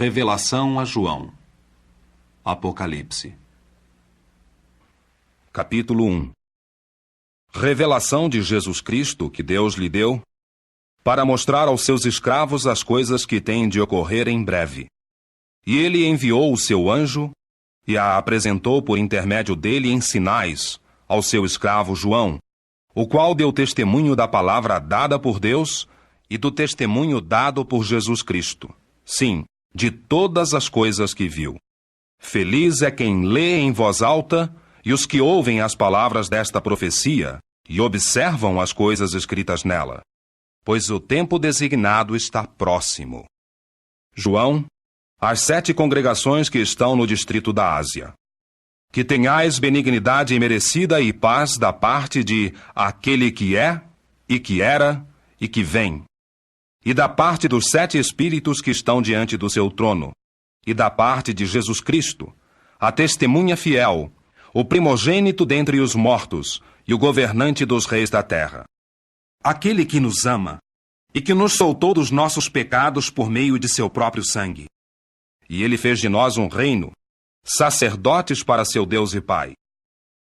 Revelação a João. Apocalipse. Capítulo 1. Revelação de Jesus Cristo que Deus lhe deu para mostrar aos seus escravos as coisas que têm de ocorrer em breve. E ele enviou o seu anjo e a apresentou por intermédio dele em sinais ao seu escravo João, o qual deu testemunho da palavra dada por Deus e do testemunho dado por Jesus Cristo. Sim, de todas as coisas que viu. Feliz é quem lê em voz alta e os que ouvem as palavras desta profecia e observam as coisas escritas nela, pois o tempo designado está próximo. João, às 7 congregações que estão no distrito da Ásia. Que tenhais benignidade imerecida e paz da parte de aquele que é, e que era, e que vem, e da parte dos 7 Espíritos que estão diante do seu trono, e da parte de Jesus Cristo, a testemunha fiel, o primogênito dentre os mortos e o governante dos reis da terra. Aquele que nos ama e que nos soltou dos nossos pecados por meio de seu próprio sangue. E ele fez de nós um reino, sacerdotes para seu Deus e Pai.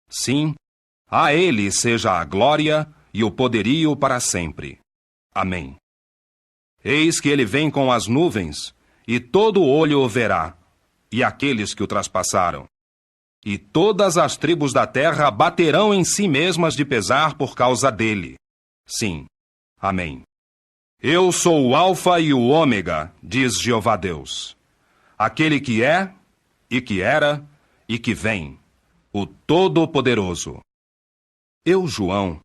Sim, a ele seja a glória e o poderio para sempre. Amém. Eis que ele vem com as nuvens, e todo olho o verá, e aqueles que o traspassaram. E todas as tribos da terra baterão em si mesmas de pesar por causa dele. Sim. Amém. Eu sou o Alfa e o Ômega, diz Jeová Deus, aquele que é, e que era, e que vem, o Todo-Poderoso. Eu, João,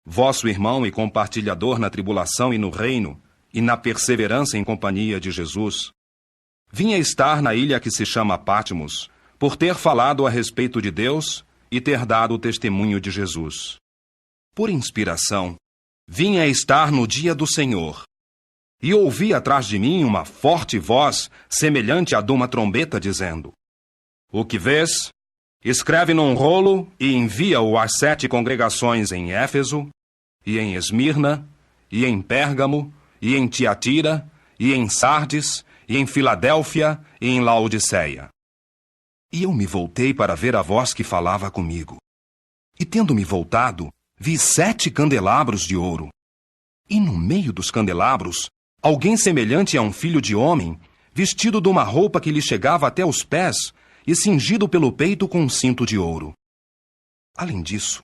vosso irmão e compartilhador na tribulação e no reino, e na perseverança em companhia de Jesus, vinha estar na ilha que se chama Patmos, por ter falado a respeito de Deus e ter dado o testemunho de Jesus. Por inspiração, vinha estar no dia do Senhor, e ouvi atrás de mim uma forte voz, semelhante à de uma trombeta, dizendo: O que vês, escreve num rolo e envia-o às 7 congregações em Éfeso, e em Esmirna, e em Pérgamo, e em Tiatira, e em Sardes, e em Filadélfia, e em Laodiceia. E eu me voltei para ver a voz que falava comigo. E tendo-me voltado, vi 7 candelabros de ouro. E no meio dos candelabros, alguém semelhante a um filho de homem, vestido de uma roupa que lhe chegava até os pés, e cingido pelo peito com um cinto de ouro. Além disso,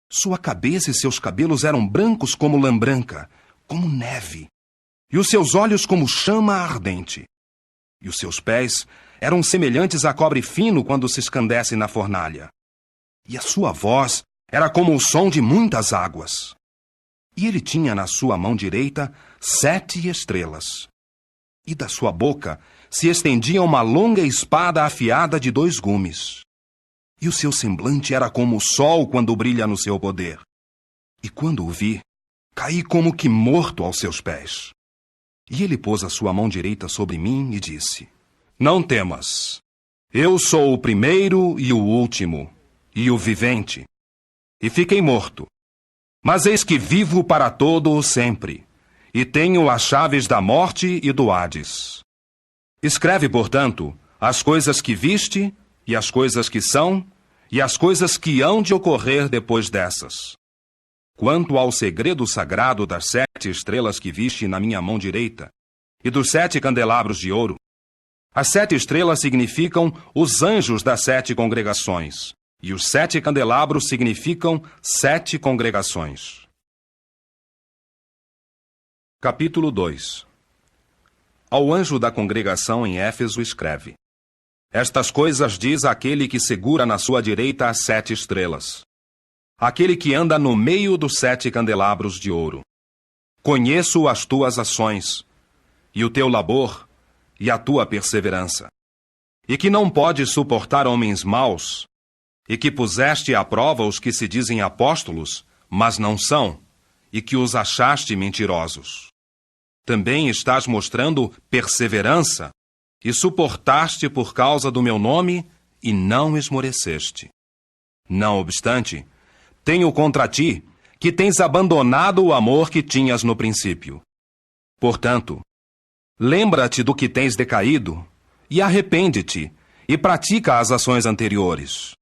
sua cabeça e seus cabelos eram brancos como lã branca, como neve, e os seus olhos como chama ardente. E os seus pés eram semelhantes a cobre fino quando se escandece na fornalha. E a sua voz era como o som de muitas águas. E ele tinha na sua mão direita 7 estrelas. E da sua boca se estendia uma longa espada afiada de 2 gumes. E o seu semblante era como o sol quando brilha no seu poder. E quando o vi, caí como que morto aos seus pés. E ele pôs a sua mão direita sobre mim e disse: Não temas. Eu sou o primeiro e o último, e o vivente. E fiquei morto. Mas eis que vivo para todo o sempre, e tenho as chaves da morte e do Hades. Escreve, portanto, as coisas que viste, e as coisas que são, e as coisas que hão de ocorrer depois dessas. Quanto ao segredo sagrado das 7 estrelas que viste na minha mão direita, e dos 7 candelabros de ouro, as 7 estrelas significam os anjos das 7 congregações, e os 7 candelabros significam 7 congregações. Capítulo 2. Ao anjo da congregação em Éfeso escreve: Estas coisas diz aquele que segura na sua direita as 7 estrelas, aquele que anda no meio dos 7 candelabros de ouro. Conheço as tuas ações, e o teu labor, e a tua perseverança, e que não podes suportar homens maus, e que puseste à prova os que se dizem apóstolos, mas não são, e que os achaste mentirosos. Também estás mostrando perseverança, e suportaste por causa do meu nome, e não esmoreceste. Não obstante, tenho contra ti que tens abandonado o amor que tinhas no princípio. Portanto, lembra-te do que tens decaído, e arrepende-te, e pratica as ações anteriores.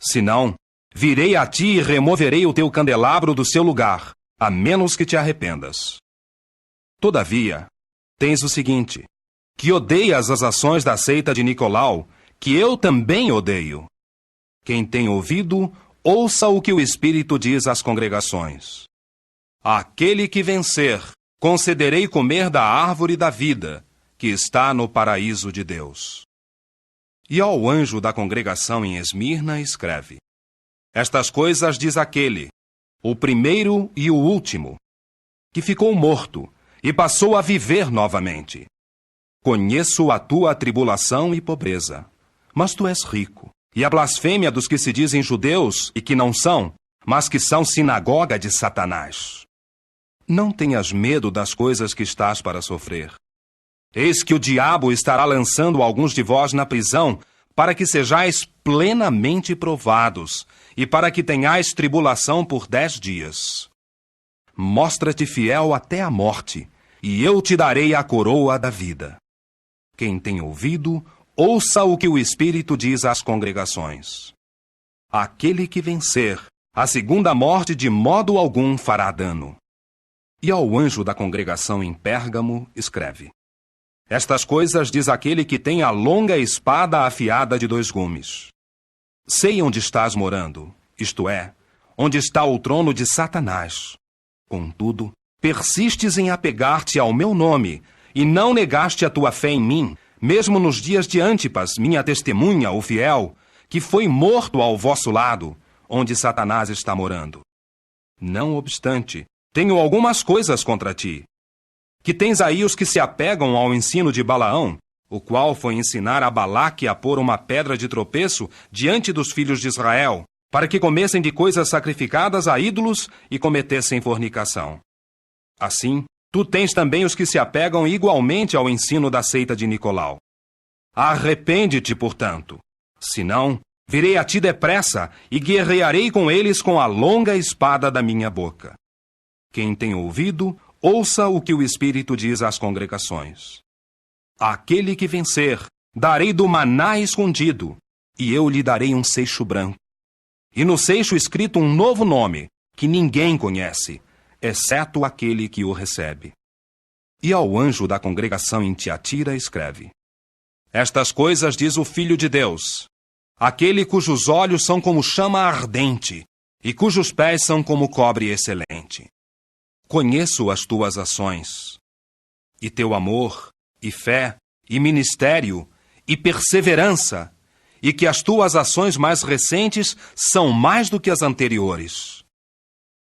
Senão, virei a ti e removerei o teu candelabro do seu lugar, a menos que te arrependas. Todavia, tens o seguinte, que odeias as ações da seita de Nicolau, que eu também odeio. Quem tem ouvido, ouça o que o Espírito diz às congregações. Àquele que vencer, concederei comer da árvore da vida, que está no paraíso de Deus. E ao anjo da congregação em Esmirna escreve: Estas coisas diz aquele, o primeiro e o último, que ficou morto e passou a viver novamente. Conheço a tua tribulação e pobreza, mas tu és rico, e a blasfêmia dos que se dizem judeus e que não são, mas que são sinagoga de Satanás. Não tenhas medo das coisas que estás para sofrer. Eis que o diabo estará lançando alguns de vós na prisão, para que sejais plenamente provados, e para que tenhais tribulação por 10 dias. Mostra-te fiel até a morte, e eu te darei a coroa da vida. Quem tem ouvido, ouça o que o Espírito diz às congregações. Aquele que vencer, a segunda morte de modo algum fará dano. E ao anjo da congregação em Pérgamo escreve: Estas coisas diz aquele que tem a longa espada afiada de 2 gumes. Sei onde estás morando, isto é, onde está o trono de Satanás. Contudo, persistes em apegar-te ao meu nome, e não negaste a tua fé em mim, mesmo nos dias de Antipas, minha testemunha, o fiel, que foi morto ao vosso lado, onde Satanás está morando. Não obstante, tenho algumas coisas contra ti. Que tens aí os que se apegam ao ensino de Balaão, o qual foi ensinar a Balaque a pôr uma pedra de tropeço diante dos filhos de Israel, para que comessem de coisas sacrificadas a ídolos e cometessem fornicação. Assim, tu tens também os que se apegam igualmente ao ensino da seita de Nicolau. Arrepende-te, portanto. Senão, virei a ti depressa e guerrearei com eles com a longa espada da minha boca. Quem tem ouvido, ouça o que o Espírito diz às congregações. Àquele que vencer, darei do maná escondido, e eu lhe darei um seixo branco. E no seixo escrito um novo nome, que ninguém conhece, exceto aquele que o recebe. E ao anjo da congregação em Tiatira escreve: Estas coisas diz o Filho de Deus, aquele cujos olhos são como chama ardente, e cujos pés são como cobre excelente. Conheço as tuas ações, e teu amor, e fé, e ministério, e perseverança, e que as tuas ações mais recentes são mais do que as anteriores.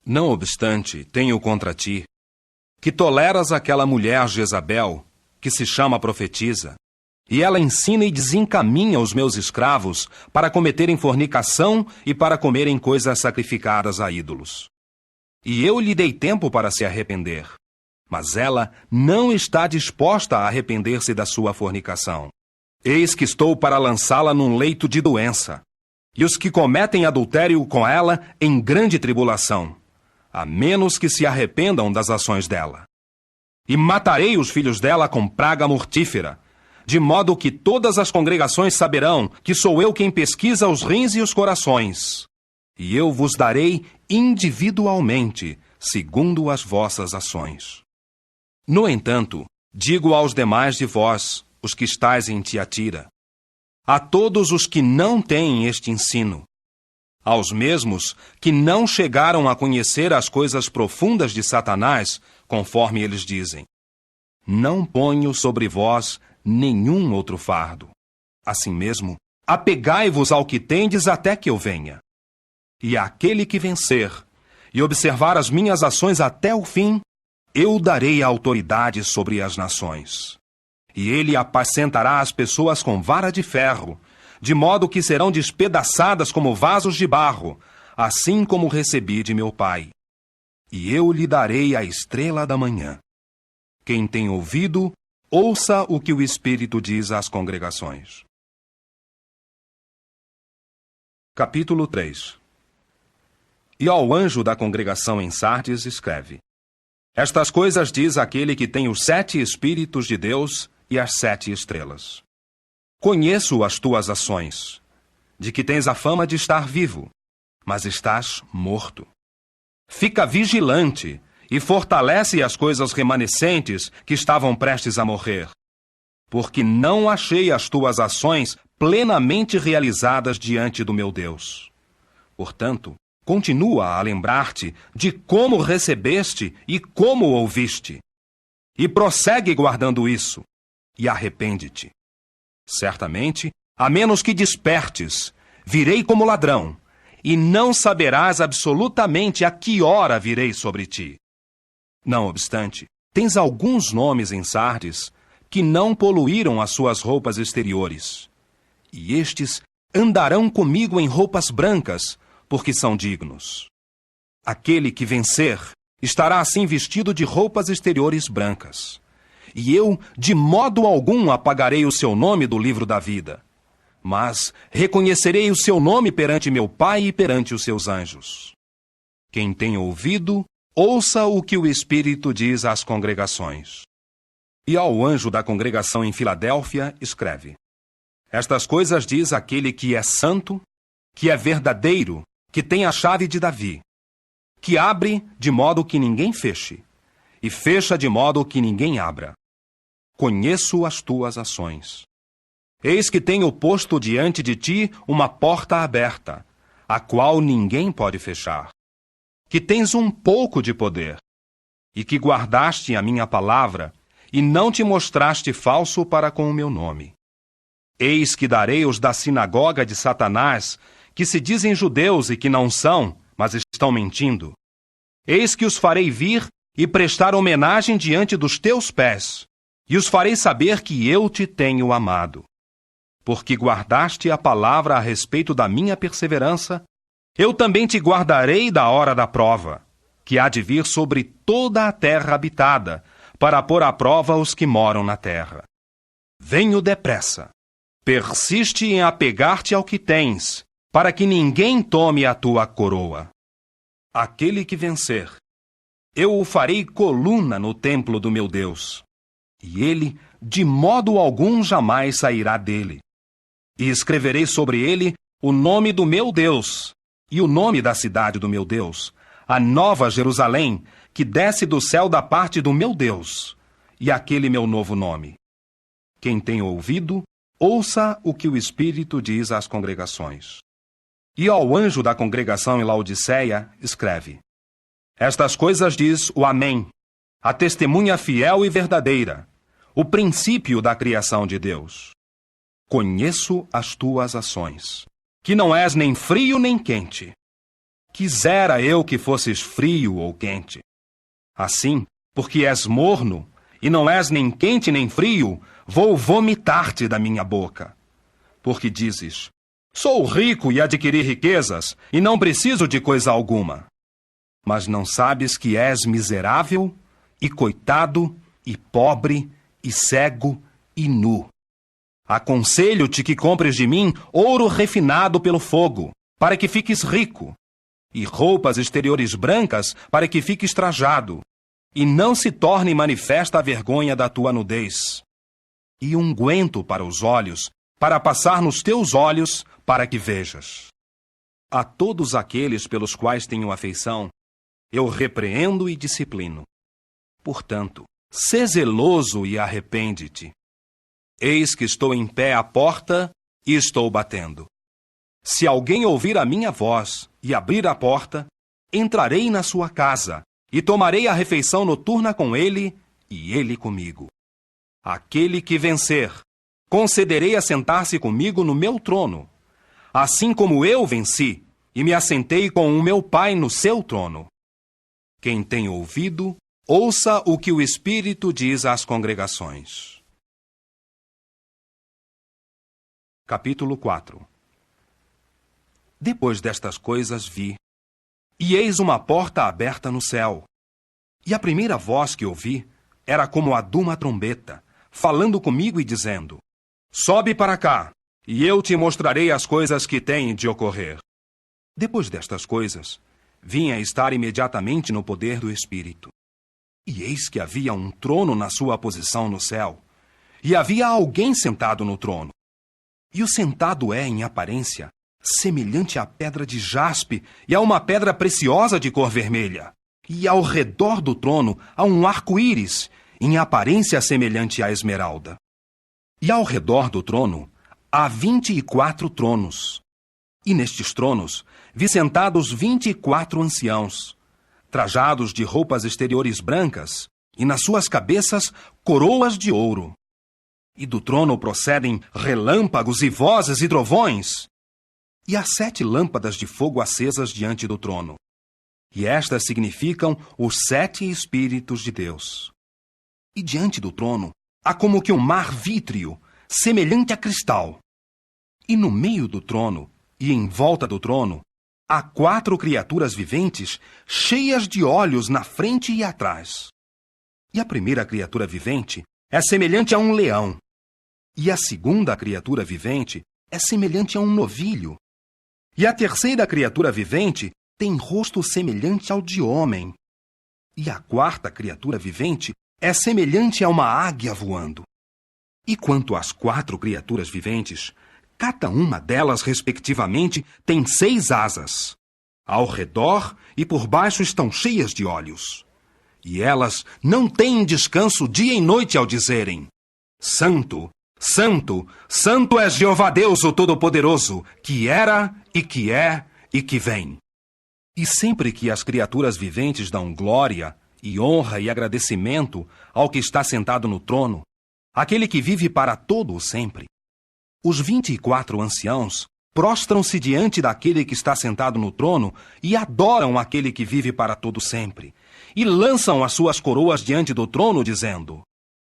Não obstante, tenho contra ti, que toleras aquela mulher Jezabel, que se chama profetisa, e ela ensina e desencaminha os meus escravos para cometerem fornicação e para comerem coisas sacrificadas a ídolos. E eu lhe dei tempo para se arrepender, mas ela não está disposta a arrepender-se da sua fornicação. Eis que estou para lançá-la num leito de doença, e os que cometem adultério com ela em grande tribulação, a menos que se arrependam das ações dela. E matarei os filhos dela com praga mortífera, de modo que todas as congregações saberão que sou eu quem pesquisa os rins e os corações. E eu vos darei individualmente, segundo as vossas ações. No entanto, digo aos demais de vós, os que estáis em Tiatira, a todos os que não têm este ensino, aos mesmos que não chegaram a conhecer as coisas profundas de Satanás, conforme eles dizem: Não ponho sobre vós nenhum outro fardo. Assim mesmo, apegai-vos ao que tendes até que eu venha. E àquele que vencer, e observar as minhas ações até o fim, eu darei autoridade sobre as nações. E ele apacentará as pessoas com vara de ferro, de modo que serão despedaçadas como vasos de barro, assim como recebi de meu Pai. E eu lhe darei a estrela da manhã. Quem tem ouvido, ouça o que o Espírito diz às congregações. Capítulo 3. E ao anjo da congregação em Sardes escreve: Estas coisas diz aquele que tem os 7 Espíritos de Deus e as 7 estrelas. Conheço as tuas ações, de que tens a fama de estar vivo, mas estás morto. Fica vigilante e fortalece as coisas remanescentes que estavam prestes a morrer, porque não achei as tuas ações plenamente realizadas diante do meu Deus. Portanto, continua a lembrar-te de como recebeste e como ouviste, e prossegue guardando isso, e arrepende-te. Certamente, a menos que despertes, virei como ladrão, e não saberás absolutamente a que hora virei sobre ti. Não obstante, tens alguns nomes em Sardes que não poluíram as suas roupas exteriores, e estes andarão comigo em roupas brancas, porque são dignos. Aquele que vencer estará assim vestido de roupas exteriores brancas. E eu, de modo algum, apagarei o seu nome do livro da vida, mas reconhecerei o seu nome perante meu Pai e perante os seus anjos. Quem tem ouvido, ouça o que o Espírito diz às congregações. E ao anjo da congregação em Filadélfia, escreve: Estas coisas diz aquele que é santo, que é verdadeiro, que tem a chave de Davi, que abre de modo que ninguém feche, e fecha de modo que ninguém abra. Conheço as tuas ações. Eis que tenho posto diante de ti uma porta aberta, a qual ninguém pode fechar. Que tens um pouco de poder, e que guardaste a minha palavra, e não te mostraste falso para com o meu nome. Eis que darei os da sinagoga de Satanás, que se dizem judeus e que não são, mas estão mentindo. Eis que os farei vir e prestar homenagem diante dos teus pés, e os farei saber que eu te tenho amado. Porque guardaste a palavra a respeito da minha perseverança, eu também te guardarei da hora da prova, que há de vir sobre toda a terra habitada, para pôr à prova os que moram na terra. Venho depressa. Persiste em apegar-te ao que tens, para que ninguém tome a tua coroa. Aquele que vencer, eu o farei coluna no templo do meu Deus, e ele, de modo algum, jamais sairá dele. E escreverei sobre ele o nome do meu Deus, e o nome da cidade do meu Deus, a nova Jerusalém, que desce do céu da parte do meu Deus, e aquele meu novo nome. Quem tem ouvido, ouça o que o Espírito diz às congregações. E ao anjo da congregação em Laodiceia, escreve: Estas coisas diz o Amém, a testemunha fiel e verdadeira, o princípio da criação de Deus. Conheço as tuas ações, que não és nem frio nem quente. Quisera eu que fosses frio ou quente. Assim, porque és morno, e não és nem quente nem frio, vou vomitar-te da minha boca. Porque dizes: Sou rico e adquiri riquezas, e não preciso de coisa alguma. Mas não sabes que és miserável, e coitado, e pobre, e cego, e nu. Aconselho-te que compres de mim ouro refinado pelo fogo, para que fiques rico, e roupas exteriores brancas, para que fiques trajado, e não se torne manifesta a vergonha da tua nudez. E unguento para os olhos, para passar nos teus olhos, para que vejas. A todos aqueles pelos quais tenho afeição, eu repreendo e disciplino. Portanto, sê zeloso e arrepende-te. Eis que estou em pé à porta e estou batendo. Se alguém ouvir a minha voz e abrir a porta, entrarei na sua casa e tomarei a refeição noturna com ele e ele comigo. Aquele que vencer, concederei a sentar-se comigo no meu trono, assim como eu venci e me assentei com o meu Pai no seu trono. Quem tem ouvido, ouça o que o Espírito diz às congregações. Capítulo 4. Depois destas coisas vi, e eis uma porta aberta no céu. E a primeira voz que ouvi era como a de uma trombeta, falando comigo e dizendo: Sobe para cá, e eu te mostrarei as coisas que têm de ocorrer. Depois destas coisas, vim a estar imediatamente no poder do Espírito. E eis que havia um trono na sua posição no céu, e havia alguém sentado no trono. E o sentado é, em aparência, semelhante à pedra de jaspe e a uma pedra preciosa de cor vermelha. E ao redor do trono há um arco-íris, em aparência semelhante à esmeralda. E ao redor do trono há 24 tronos. E nestes tronos vi sentados 24 anciãos, trajados de roupas exteriores brancas, e nas suas cabeças coroas de ouro. E do trono procedem relâmpagos e vozes e trovões. E há 7 lâmpadas de fogo acesas diante do trono. E estas significam os 7 Espíritos de Deus. E diante do trono há como que um mar vítreo, semelhante a cristal. E no meio do trono, e em volta do trono, há 4 criaturas viventes, cheias de olhos na frente e atrás. E a primeira criatura vivente é semelhante a um leão. E a segunda criatura vivente é semelhante a um novilho. E a terceira criatura vivente tem rosto semelhante ao de homem. E a quarta criatura vivente é semelhante a uma águia voando. E quanto às 4 criaturas viventes, cada uma delas, respectivamente, tem 6 asas. Ao redor e por baixo estão cheias de olhos. E elas não têm descanso dia e noite ao dizerem: Santo, Santo, Santo é Jeová Deus, o Todo-Poderoso, que era e que é e que vem. E sempre que as criaturas viventes dão glória e honra e agradecimento ao que está sentado no trono, aquele que vive para todo o sempre, os 24 anciãos prostram-se diante daquele que está sentado no trono e adoram aquele que vive para todo sempre, e lançam as suas coroas diante do trono, dizendo: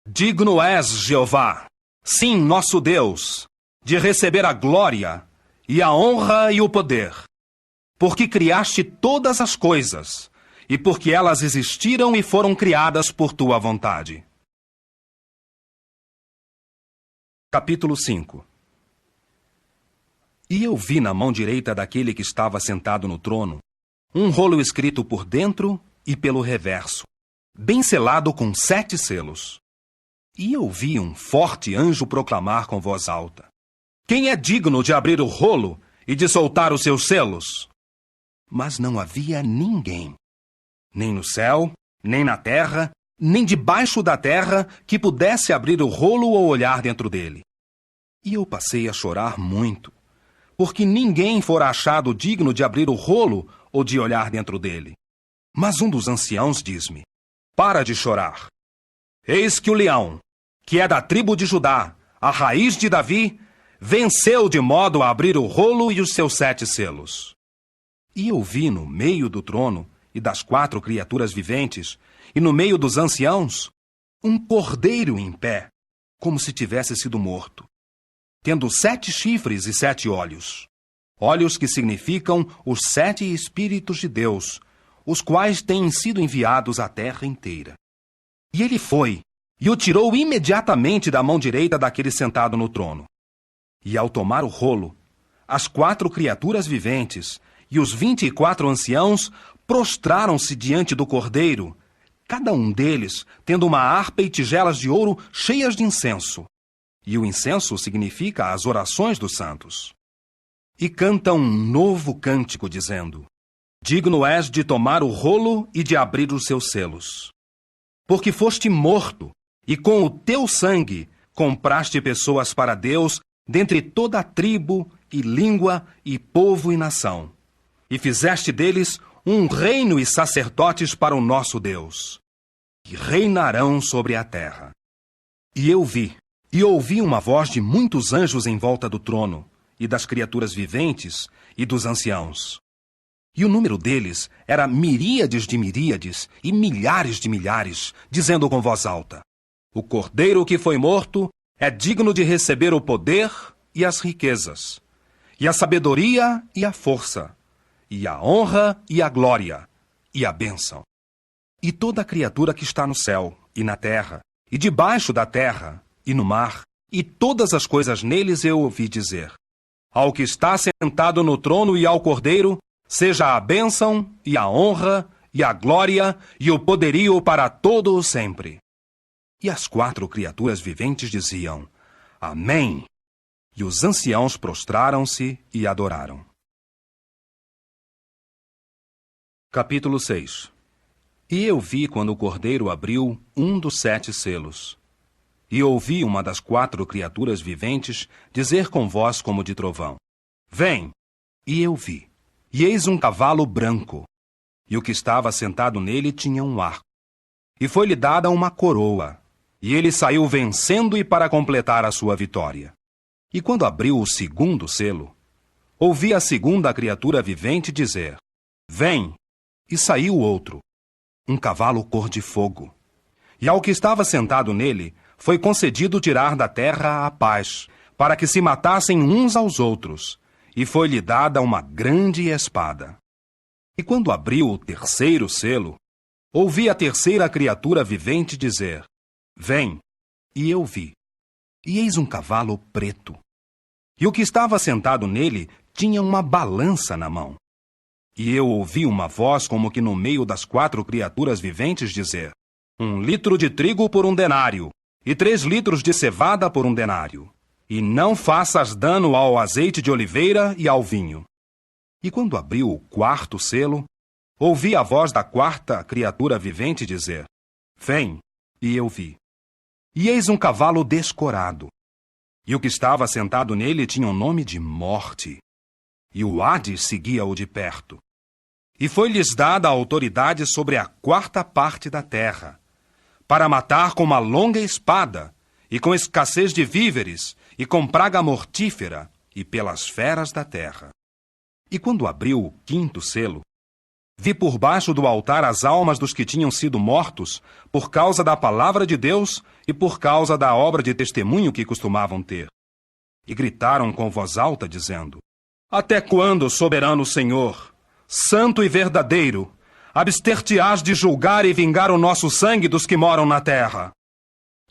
Digno és, Jeová, sim, nosso Deus, de receber a glória e a honra e o poder, porque criaste todas as coisas, e porque elas existiram e foram criadas por tua vontade. Capítulo 5. E eu vi na mão direita daquele que estava sentado no trono um rolo escrito por dentro e pelo reverso, bem selado com 7 selos. E eu vi um forte anjo proclamar com voz alta: Quem é digno de abrir o rolo e de soltar os seus selos? Mas não havia ninguém, nem no céu, nem na terra, nem debaixo da terra, que pudesse abrir o rolo ou olhar dentro dele. E eu passei a chorar muito, porque ninguém fora achado digno de abrir o rolo ou de olhar dentro dele. Mas um dos anciãos diz-me: Para de chorar. Eis que o leão, que é da tribo de Judá, a raiz de Davi, venceu de modo a abrir o rolo e os seus 7 selos. E eu vi no meio do trono e das 4 criaturas viventes, e no meio dos anciãos, um cordeiro em pé, como se tivesse sido morto, tendo 7 chifres e 7 olhos. Olhos que significam os 7 Espíritos de Deus, os quais têm sido enviados à terra inteira. E ele foi, e o tirou imediatamente da mão direita daquele sentado no trono. E ao tomar o rolo, as 4 criaturas viventes e os 24 anciãos prostraram-se diante do cordeiro, cada um deles tendo uma harpa e tigelas de ouro cheias de incenso. E o incenso significa as orações dos santos. E cantam um novo cântico, dizendo: Digno és de tomar o rolo e de abrir os seus selos. Porque foste morto, e com o teu sangue compraste pessoas para Deus dentre toda a tribo, e língua, e povo e nação. E fizeste deles um reino e sacerdotes para o nosso Deus, e reinarão sobre a terra. E eu vi, e ouvi uma voz de muitos anjos em volta do trono, e das criaturas viventes, e dos anciãos. E o número deles era miríades de miríades e milhares de milhares, dizendo com voz alta: O cordeiro que foi morto é digno de receber o poder e as riquezas, e a sabedoria e a força, e a honra e a glória, e a bênção. E toda criatura que está no céu, e na terra, e debaixo da terra, e no mar, e todas as coisas neles eu ouvi dizer: Ao que está sentado no trono e ao Cordeiro, seja a bênção, e a honra, e a glória, e o poderio para todo o sempre. E as 4 criaturas viventes diziam: Amém. E os anciãos prostraram-se e adoraram. Capítulo 6. E eu vi quando o Cordeiro abriu um dos 7 selos. E ouvi uma das 4 criaturas viventes dizer com voz como de trovão: Vem! E eu vi. E eis um cavalo branco. E o que estava sentado nele tinha um arco. E foi-lhe dada uma coroa. E ele saiu vencendo e para completar a sua vitória. E quando abriu o 2º selo, ouvi a 2ª criatura vivente dizer: Vem! E saiu outro, um cavalo cor de fogo. E ao que estava sentado nele, foi concedido tirar da terra a paz, para que se matassem uns aos outros, e foi-lhe dada uma grande espada. E quando abriu o 3º selo, ouvi a 3ª criatura vivente dizer: Vem! E eu vi. E eis um cavalo preto. E o que estava sentado nele tinha uma balança na mão. E eu ouvi uma voz como que no meio das 4 criaturas viventes dizer: 1 litro de trigo por 1 denário, e 3 litros de cevada por 1 denário. E não faças dano ao azeite de oliveira e ao vinho. E quando abriu o 4º selo, ouvi a voz da 4ª criatura vivente dizer: Vem! E eu vi. E eis um cavalo descorado. E o que estava sentado nele tinha o nome de Morte. E o Hades seguia-o de perto. E foi-lhes dada a autoridade sobre a 4ª parte da terra, para matar com uma longa espada, e com escassez de víveres, e com praga mortífera, e pelas feras da terra. E quando abriu o 5º selo, vi por baixo do altar as almas dos que tinham sido mortos, por causa da palavra de Deus e por causa da obra de testemunho que costumavam ter. E gritaram com voz alta, dizendo: Até quando, soberano Senhor, santo e verdadeiro, abster-te-ás de julgar e vingar o nosso sangue dos que moram na terra?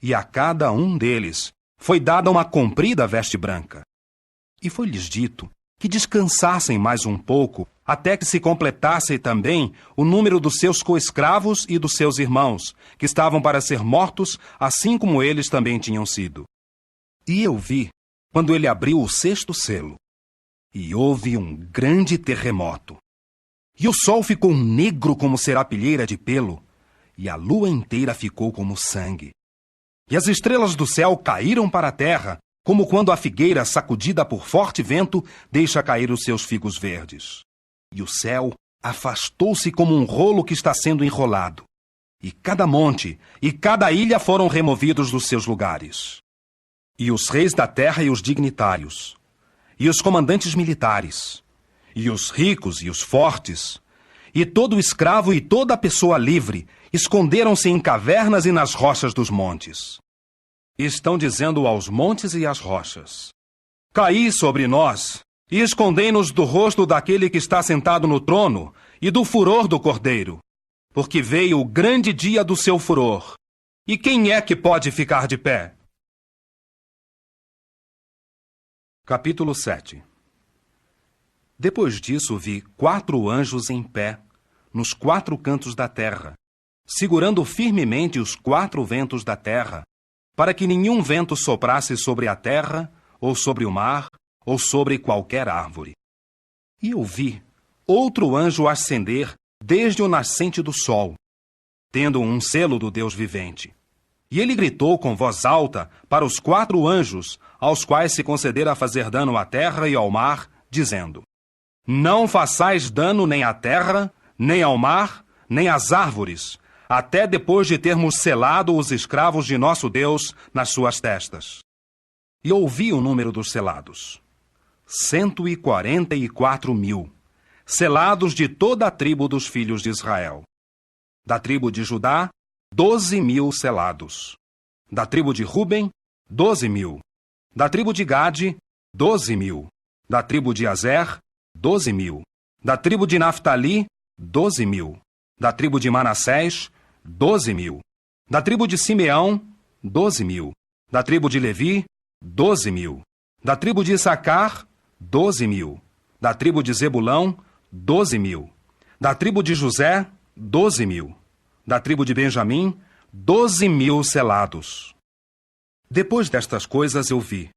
E a cada um deles foi dada uma comprida veste branca. E foi-lhes dito que descansassem mais um pouco, até que se completasse também o número dos seus coescravos e dos seus irmãos, que estavam para ser mortos, assim como eles também tinham sido. E eu vi, quando ele abriu o 6º selo, e houve um grande terremoto. E o sol ficou negro como serapilheira de pelo, e a lua inteira ficou como sangue. E as estrelas do céu caíram para a terra, como quando a figueira, sacudida por forte vento, deixa cair os seus figos verdes. E o céu afastou-se como um rolo que está sendo enrolado. E cada monte e cada ilha foram removidos dos seus lugares. E os reis da terra e os dignitários, e os comandantes militares, e os ricos e os fortes, e todo escravo e toda pessoa livre, esconderam-se em cavernas e nas rochas dos montes. Estão dizendo aos montes e às rochas: Caí sobre nós, e escondei-nos do rosto daquele que está sentado no trono, e do furor do Cordeiro, porque veio o grande dia do seu furor. E quem é que pode ficar de pé? Capítulo 7. Depois disso vi 4 anjos em pé, nos 4 cantos da terra, segurando firmemente os 4 ventos da terra, para que nenhum vento soprasse sobre a terra, ou sobre o mar, ou sobre qualquer árvore. E eu vi outro anjo ascender desde o nascente do sol, tendo um selo do Deus vivente. E ele gritou com voz alta para os 4 anjos, aos quais se concedera fazer dano à terra e ao mar, dizendo: Não façais dano nem à terra, nem ao mar, nem às árvores, até depois de termos selado os escravos de nosso Deus nas suas testas. E ouvi o número dos selados: 144.000, selados de toda a tribo dos filhos de Israel. Da tribo de Judá, 12.000 selados. Da tribo de Ruben, 12.000. Da tribo de Gade, 12.000. Da tribo de Azer, 12.000. Da tribo de Naftali, 12.000. Da tribo de Manassés, 12.000. Da tribo de Simeão, 12.000. Da tribo de Levi, 12.000. Da tribo de Issacar, 12.000. Da tribo de Zebulão, 12.000. Da tribo de José, 12.000. Da tribo de Benjamim, 12.000 selados. Depois destas coisas eu vi,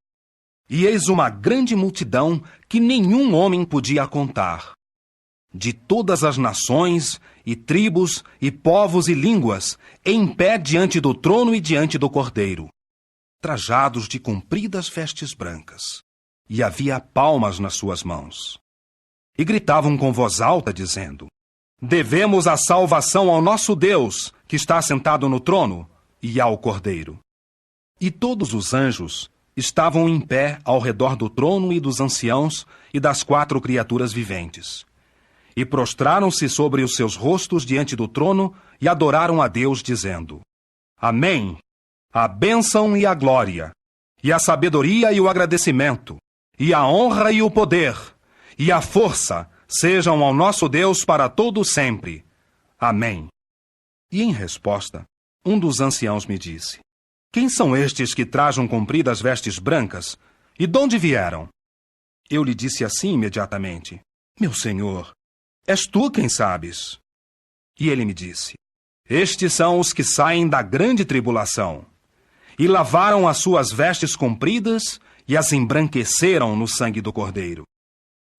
E eis uma grande multidão que nenhum homem podia contar. De todas as nações, e tribos, e povos e línguas, em pé diante do trono e diante do Cordeiro, trajados de compridas vestes brancas, e havia palmas nas suas mãos. E gritavam com voz alta, dizendo: Devemos a salvação ao nosso Deus, que está sentado no trono, e ao Cordeiro. E todos os anjos estavam em pé ao redor do trono e dos anciãos e das 4 criaturas viventes. E prostraram-se sobre os seus rostos diante do trono e adoraram a Deus, dizendo: Amém! A bênção e a glória, e a sabedoria e o agradecimento, e a honra e o poder, e a força sejam ao nosso Deus para todo sempre. Amém. E em resposta, um dos anciãos me disse: Quem são estes que trajam compridas vestes brancas? E de onde vieram? Eu lhe disse assim imediatamente: Meu senhor, és tu quem sabes. E ele me disse: Estes são os que saem da grande tribulação, e lavaram as suas vestes compridas e as embranqueceram no sangue do Cordeiro.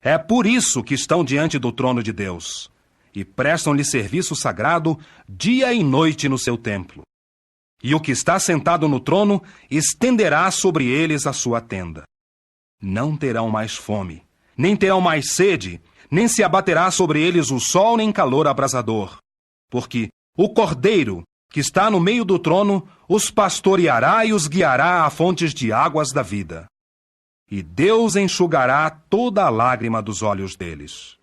É por isso que estão diante do trono de Deus, e prestam-lhe serviço sagrado dia e noite no seu templo. E o que está sentado no trono estenderá sobre eles a sua tenda. Não terão mais fome, nem terão mais sede, nem se abaterá sobre eles o sol nem calor abrasador, porque o Cordeiro, que está no meio do trono, os pastoreará e os guiará a fontes de águas da vida. E Deus enxugará toda a lágrima dos olhos deles.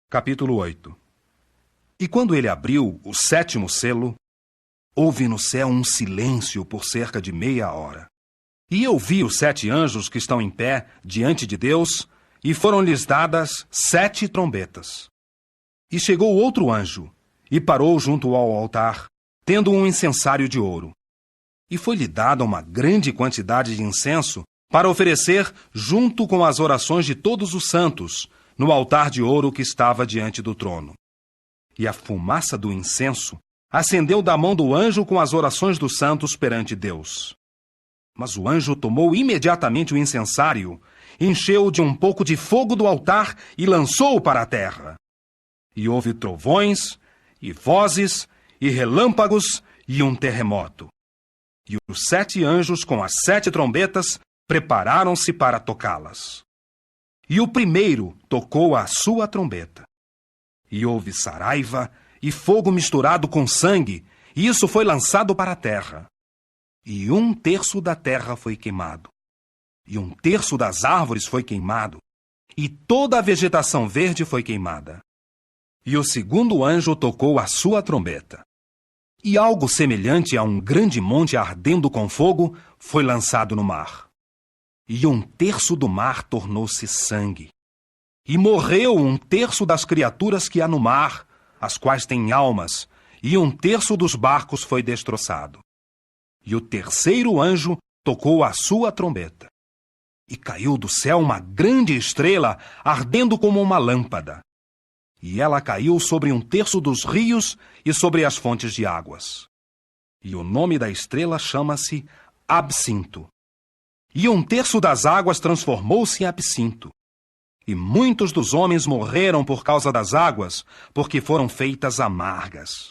Capítulo 8. E quando ele abriu o 7º selo, houve no céu um silêncio por cerca de meia hora. E eu vi os 7 anjos que estão em pé diante de Deus, e foram-lhes dadas 7 trombetas. E chegou outro anjo, e parou junto ao altar, tendo um incensário de ouro. E foi-lhe dada uma grande quantidade de incenso para oferecer junto com as orações de todos os santos, no altar de ouro que estava diante do trono. E a fumaça do incenso ascendeu da mão do anjo com as orações dos santos perante Deus. Mas o anjo tomou imediatamente o incensário, encheu-o de um pouco de fogo do altar e lançou-o para a terra. E houve trovões, e vozes, e relâmpagos, e um terremoto. E os 7 anjos, com as 7 trombetas, prepararam-se para tocá-las. E o primeiro tocou a sua trombeta. E houve saraiva, e fogo misturado com sangue, e isso foi lançado para a terra. E 1/3 da terra foi queimado, e 1/3 das árvores foi queimado, e toda a vegetação verde foi queimada. E o segundo anjo tocou a sua trombeta. E algo semelhante a um grande monte ardendo com fogo foi lançado no mar. E 1/3 do mar tornou-se sangue. E morreu 1/3 das criaturas que há no mar, as quais têm almas, e 1/3 dos barcos foi destroçado. E o terceiro anjo tocou a sua trombeta. E caiu do céu uma grande estrela, ardendo como uma lâmpada. E ela caiu sobre 1/3 dos rios e sobre as fontes de águas. E o nome da estrela chama-se Absinto. E 1/3 das águas transformou-se em absinto. E muitos dos homens morreram por causa das águas, porque foram feitas amargas.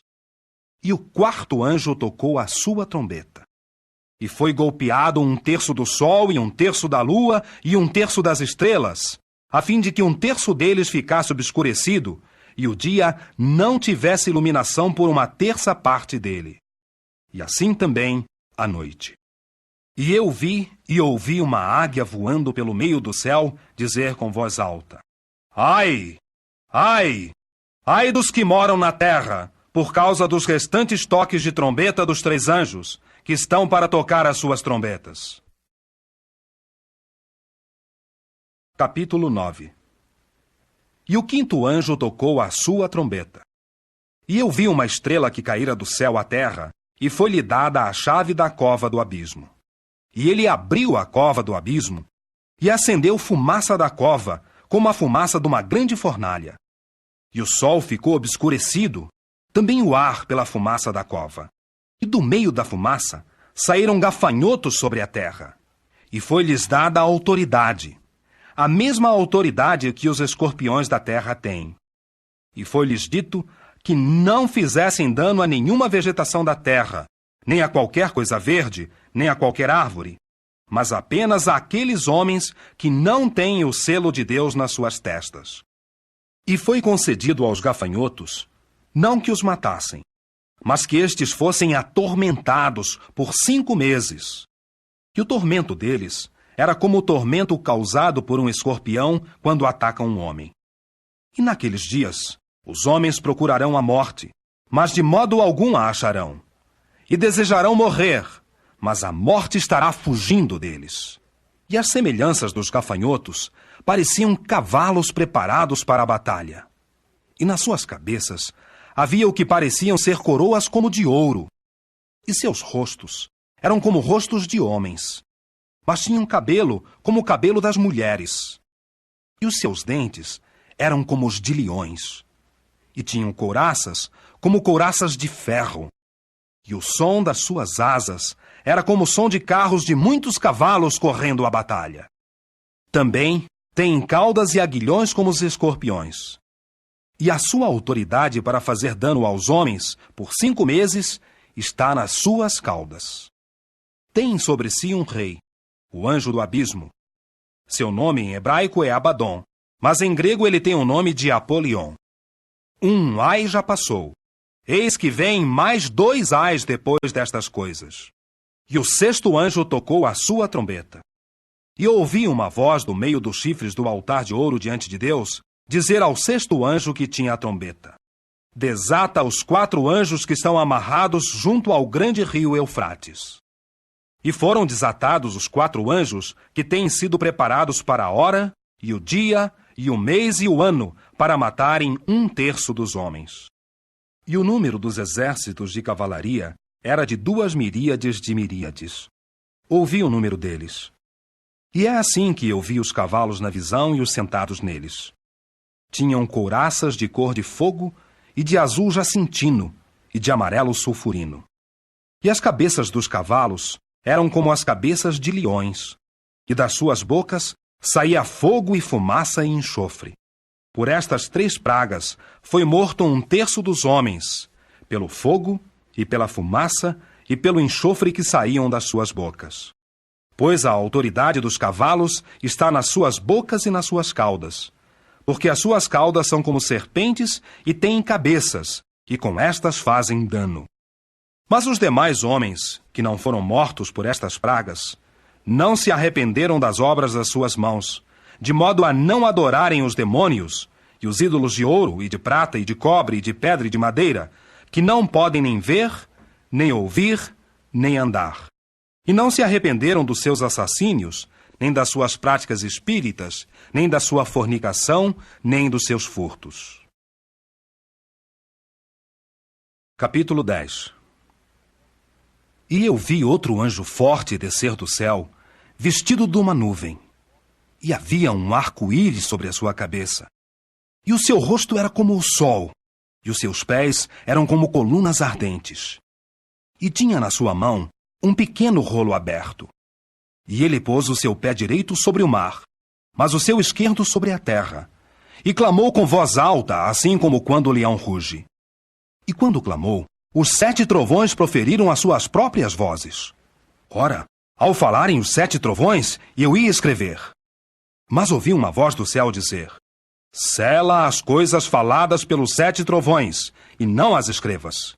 E o quarto anjo tocou a sua trombeta. E foi golpeado 1/3 do sol, e 1/3 da lua, e 1/3 das estrelas, a fim de que 1/3 deles ficasse obscurecido, e o dia não tivesse iluminação por 1/3 parte dele. E assim também a noite. E eu vi e ouvi uma águia voando pelo meio do céu dizer com voz alta: Ai! Ai! Ai dos que moram na terra, por causa dos restantes toques de trombeta dos 3 anjos, que estão para tocar as suas trombetas. Capítulo 9. E o 5º anjo tocou a sua trombeta. E eu vi uma estrela que caíra do céu à terra, e foi-lhe dada a chave da cova do abismo. E ele abriu a cova do abismo, e acendeu fumaça da cova, como a fumaça de uma grande fornalha. E o sol ficou obscurecido, também o ar pela fumaça da cova. E do meio da fumaça saíram gafanhotos sobre a terra, e foi-lhes dada a autoridade, a mesma autoridade que os escorpiões da terra têm. E foi-lhes dito que não fizessem dano a nenhuma vegetação da terra, nem a qualquer coisa verde, nem a qualquer árvore, mas apenas àqueles homens que não têm o selo de Deus nas suas testas. E foi concedido aos gafanhotos, não que os matassem, mas que estes fossem atormentados por 5 meses. E o tormento deles era como o tormento causado por um escorpião quando ataca um homem. E naqueles dias, os homens procurarão a morte, mas de modo algum a acharão. E desejarão morrer, mas a morte estará fugindo deles. E as semelhanças dos gafanhotos pareciam cavalos preparados para a batalha. E nas suas cabeças havia o que pareciam ser coroas como de ouro. E seus rostos eram como rostos de homens, mas tinham cabelo como o cabelo das mulheres. E os seus dentes eram como os de leões. E tinham couraças como couraças de ferro. E o som das suas asas era como o som de carros de muitos cavalos correndo a batalha. Também têm caudas e aguilhões como os escorpiões. E a sua autoridade para fazer dano aos homens por 5 meses está nas suas caudas. Tem sobre si um rei, o anjo do abismo. Seu nome em hebraico é Abaddon, mas em grego ele tem o nome de Apolion. Um ai já passou. Eis que vem mais 2 ais depois destas coisas. E o 6º anjo tocou a sua trombeta. E ouvi uma voz do meio dos chifres do altar de ouro diante de Deus, dizer ao 6º anjo que tinha a trombeta: desata os 4 anjos que estão amarrados junto ao grande rio Eufrates. E foram desatados os 4 anjos que têm sido preparados para a hora, e o dia, e o mês e o ano, para matarem 1/3 dos homens. E o número dos exércitos de cavalaria era de 2 miríades de miríades. Ouvi o número deles. E é assim que eu vi os cavalos na visão e os sentados neles. Tinham couraças de cor de fogo e de azul jacintino e de amarelo sulfurino. E as cabeças dos cavalos eram como as cabeças de leões, e das suas bocas saía fogo e fumaça e enxofre. Por estas 3 pragas foi morto 1/3 dos homens, pelo fogo e pela fumaça e pelo enxofre que saíam das suas bocas. Pois a autoridade dos cavalos está nas suas bocas e nas suas caudas, porque as suas caudas são como serpentes e têm cabeças, e com estas fazem dano. Mas os demais homens, que não foram mortos por estas pragas, não se arrependeram das obras das suas mãos, de modo a não adorarem os demônios e os ídolos de ouro e de prata e de cobre e de pedra e de madeira, que não podem nem ver, nem ouvir, nem andar. E não se arrependeram dos seus assassínios, nem das suas práticas espíritas, nem da sua fornicação, nem dos seus furtos. Capítulo 10. E eu vi outro anjo forte descer do céu, vestido de uma nuvem. E havia um arco-íris sobre a sua cabeça. E o seu rosto era como o sol, e os seus pés eram como colunas ardentes. E tinha na sua mão um pequeno rolo aberto. E ele pôs o seu pé direito sobre o mar, mas o seu esquerdo sobre a terra, e clamou com voz alta, assim como quando o leão ruge. E quando clamou, os 7 trovões proferiram as suas próprias vozes. Ora, ao falarem os 7 trovões, eu ia escrever. Mas ouvi uma voz do céu dizer: sela as coisas faladas pelos 7 trovões, e não as escrevas.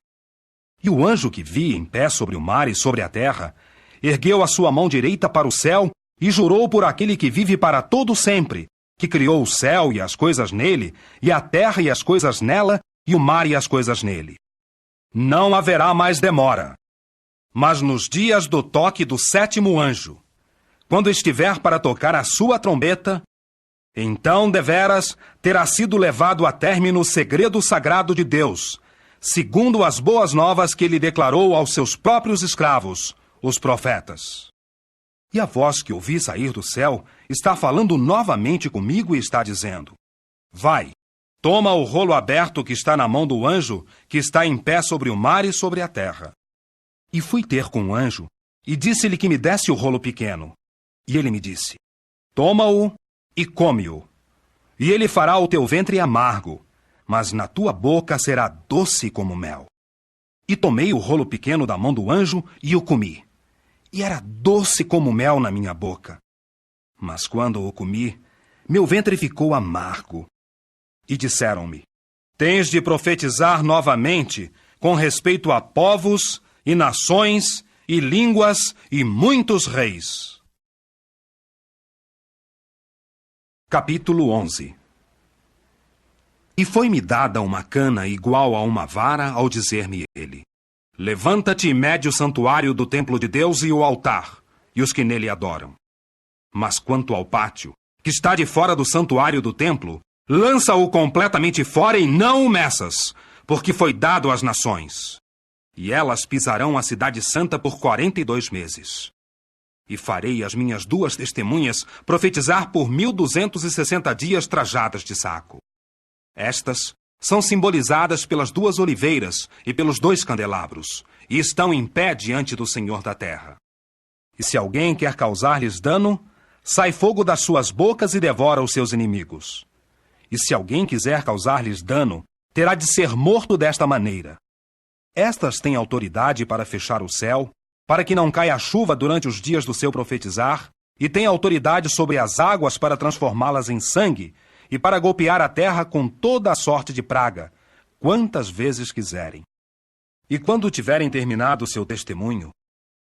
E o anjo que vi em pé sobre o mar e sobre a terra, ergueu a sua mão direita para o céu e jurou por aquele que vive para todo sempre, que criou o céu e as coisas nele, e a terra e as coisas nela, e o mar e as coisas nele. Não haverá mais demora. Mas nos dias do toque do 7º anjo, quando estiver para tocar a sua trombeta, então deveras terá sido levado a término o segredo sagrado de Deus, segundo as boas novas que ele declarou aos seus próprios escravos, os profetas. E a voz que ouvi sair do céu está falando novamente comigo e está dizendo: vai, toma o rolo aberto que está na mão do anjo que está em pé sobre o mar e sobre a terra. E fui ter com o anjo E disse-lhe que me desse o rolo pequeno. E ele me disse: toma-o e come-o. E ele fará o teu ventre amargo, mas na tua boca será doce como mel. E tomei o rolo pequeno da mão do anjo e o comi. E era doce como mel na minha boca. Mas quando o comi, meu ventre ficou amargo. E disseram-me: tens de profetizar novamente com respeito a povos e nações e línguas e muitos reis. Capítulo 11. E foi-me dada uma cana igual a uma vara ao dizer-me ele: levanta-te e mede o santuário do templo de Deus e o altar, e os que nele adoram. Mas quanto ao pátio, que está de fora do santuário do templo, lança-o completamente fora e não o meças, porque foi dado às nações. E elas pisarão a cidade santa por 42 meses. E farei as minhas 2 testemunhas profetizar por 1260 dias trajadas de saco. Estas são simbolizadas pelas 2 oliveiras e pelos 2 candelabros, e estão em pé diante do Senhor da terra. E se alguém quer causar-lhes dano, sai fogo das suas bocas e devora os seus inimigos. E se alguém quiser causar-lhes dano, terá de ser morto desta maneira. Estas têm autoridade para fechar o céu, para que não caia chuva durante os dias do seu profetizar, e têm autoridade sobre as águas para transformá-las em sangue, e para golpear a terra com toda a sorte de praga, quantas vezes quiserem. E quando tiverem terminado o seu testemunho,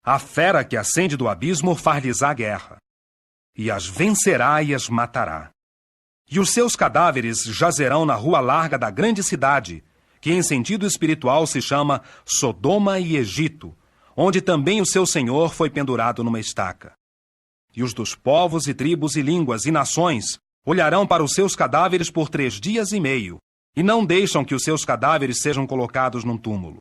a fera que ascende do abismo far-lhes-á guerra, e as vencerá e as matará. E os seus cadáveres jazerão na rua larga da grande cidade, que em sentido espiritual se chama Sodoma e Egito, onde também o seu Senhor foi pendurado numa estaca. E os dos povos e tribos e línguas e nações olharão para os seus cadáveres por 3 dias e meio, e não deixam que os seus cadáveres sejam colocados num túmulo.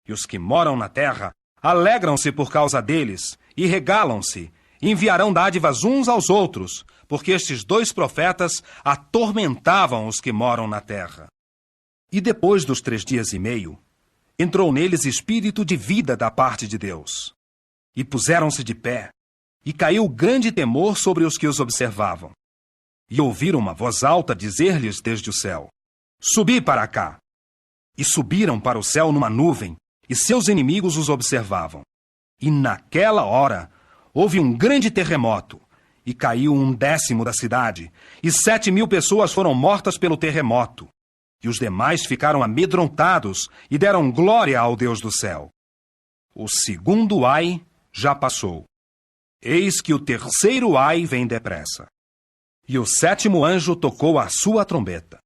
E os que moram na terra alegram-se por causa deles, e regalam-se, e enviarão dádivas uns aos outros, porque estes 2 profetas atormentavam os que moram na terra. E depois dos 3 dias e meio, entrou neles espírito de vida da parte de Deus. E puseram-se de pé, e caiu grande temor sobre os que os observavam. E ouviram uma voz alta dizer-lhes desde o céu: subi para cá. E subiram para o céu numa nuvem, e seus inimigos os observavam. E naquela hora houve um grande terremoto, e caiu 1/10 da cidade, e 7.000 pessoas foram mortas pelo terremoto. E os demais ficaram amedrontados e deram glória ao Deus do céu. O segundo ai já passou. Eis que o terceiro ai vem depressa. E o 7º anjo tocou a sua trombeta.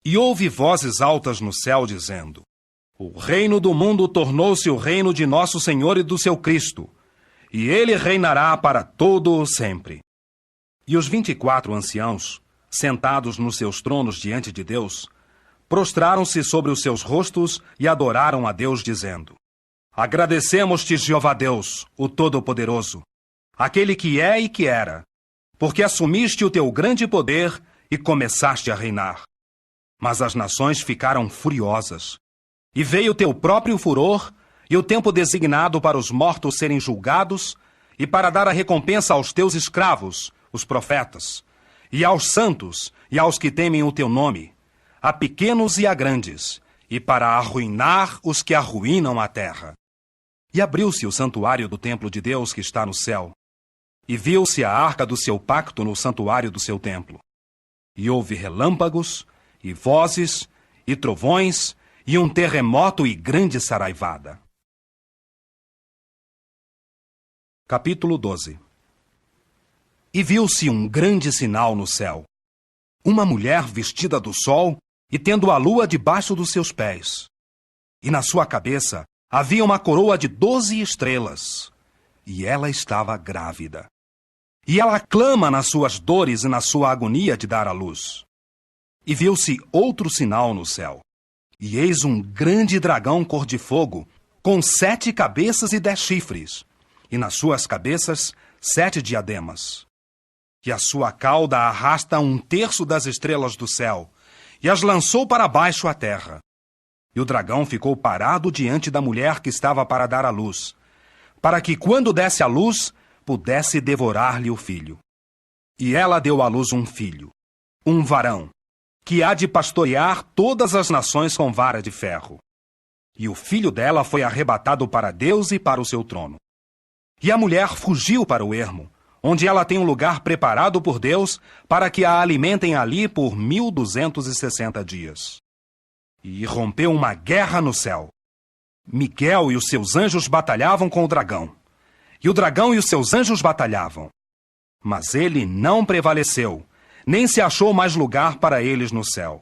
E houve vozes altas no céu dizendo: o reino do mundo tornou-se o reino de nosso Senhor e do seu Cristo, e ele reinará para todo o sempre. E os 24 anciãos, sentados nos seus tronos diante de Deus, prostraram-se sobre os seus rostos e adoraram a Deus, dizendo: agradecemos-te, Jeová Deus, o Todo-Poderoso, aquele que é e que era, porque assumiste o teu grande poder e começaste a reinar. Mas as nações ficaram furiosas, e veio o teu próprio furor e o tempo designado para os mortos serem julgados e para dar a recompensa aos teus escravos, os profetas, e aos santos e aos que temem o teu nome, a pequenos e a grandes, e para arruinar os que arruinam a terra. E abriu-se o santuário do templo de Deus que está no céu, e viu-se a arca do seu pacto no santuário do seu templo. E houve relâmpagos, e vozes, e trovões, e um terremoto e grande saraivada. Capítulo 12. E viu-se um grande sinal no céu: uma mulher vestida do sol e tendo a lua debaixo dos seus pés. E na sua cabeça havia uma coroa de 12 estrelas. E ela estava grávida. E ela clama nas suas dores e na sua agonia de dar à luz. E viu-se outro sinal no céu. E eis um grande dragão cor de fogo, com 7 cabeças e 10 chifres, e nas suas cabeças 7 diademas. E a sua cauda arrasta 1/3 das estrelas do céu, e as lançou para baixo à terra. E o dragão ficou parado diante da mulher que estava para dar à luz, para que, quando desse à luz, pudesse devorar-lhe o filho. E ela deu à luz um filho, um varão, que há de pastorear todas as nações com vara de ferro. E o filho dela foi arrebatado para Deus e para o seu trono. E a mulher fugiu para o ermo, onde ela tem um lugar preparado por Deus para que a alimentem ali por 1260 dias. E rompeu uma guerra no céu. Miguel e os seus anjos batalhavam com o dragão. E o dragão e os seus anjos batalhavam. Mas ele não prevaleceu, nem se achou mais lugar para eles no céu.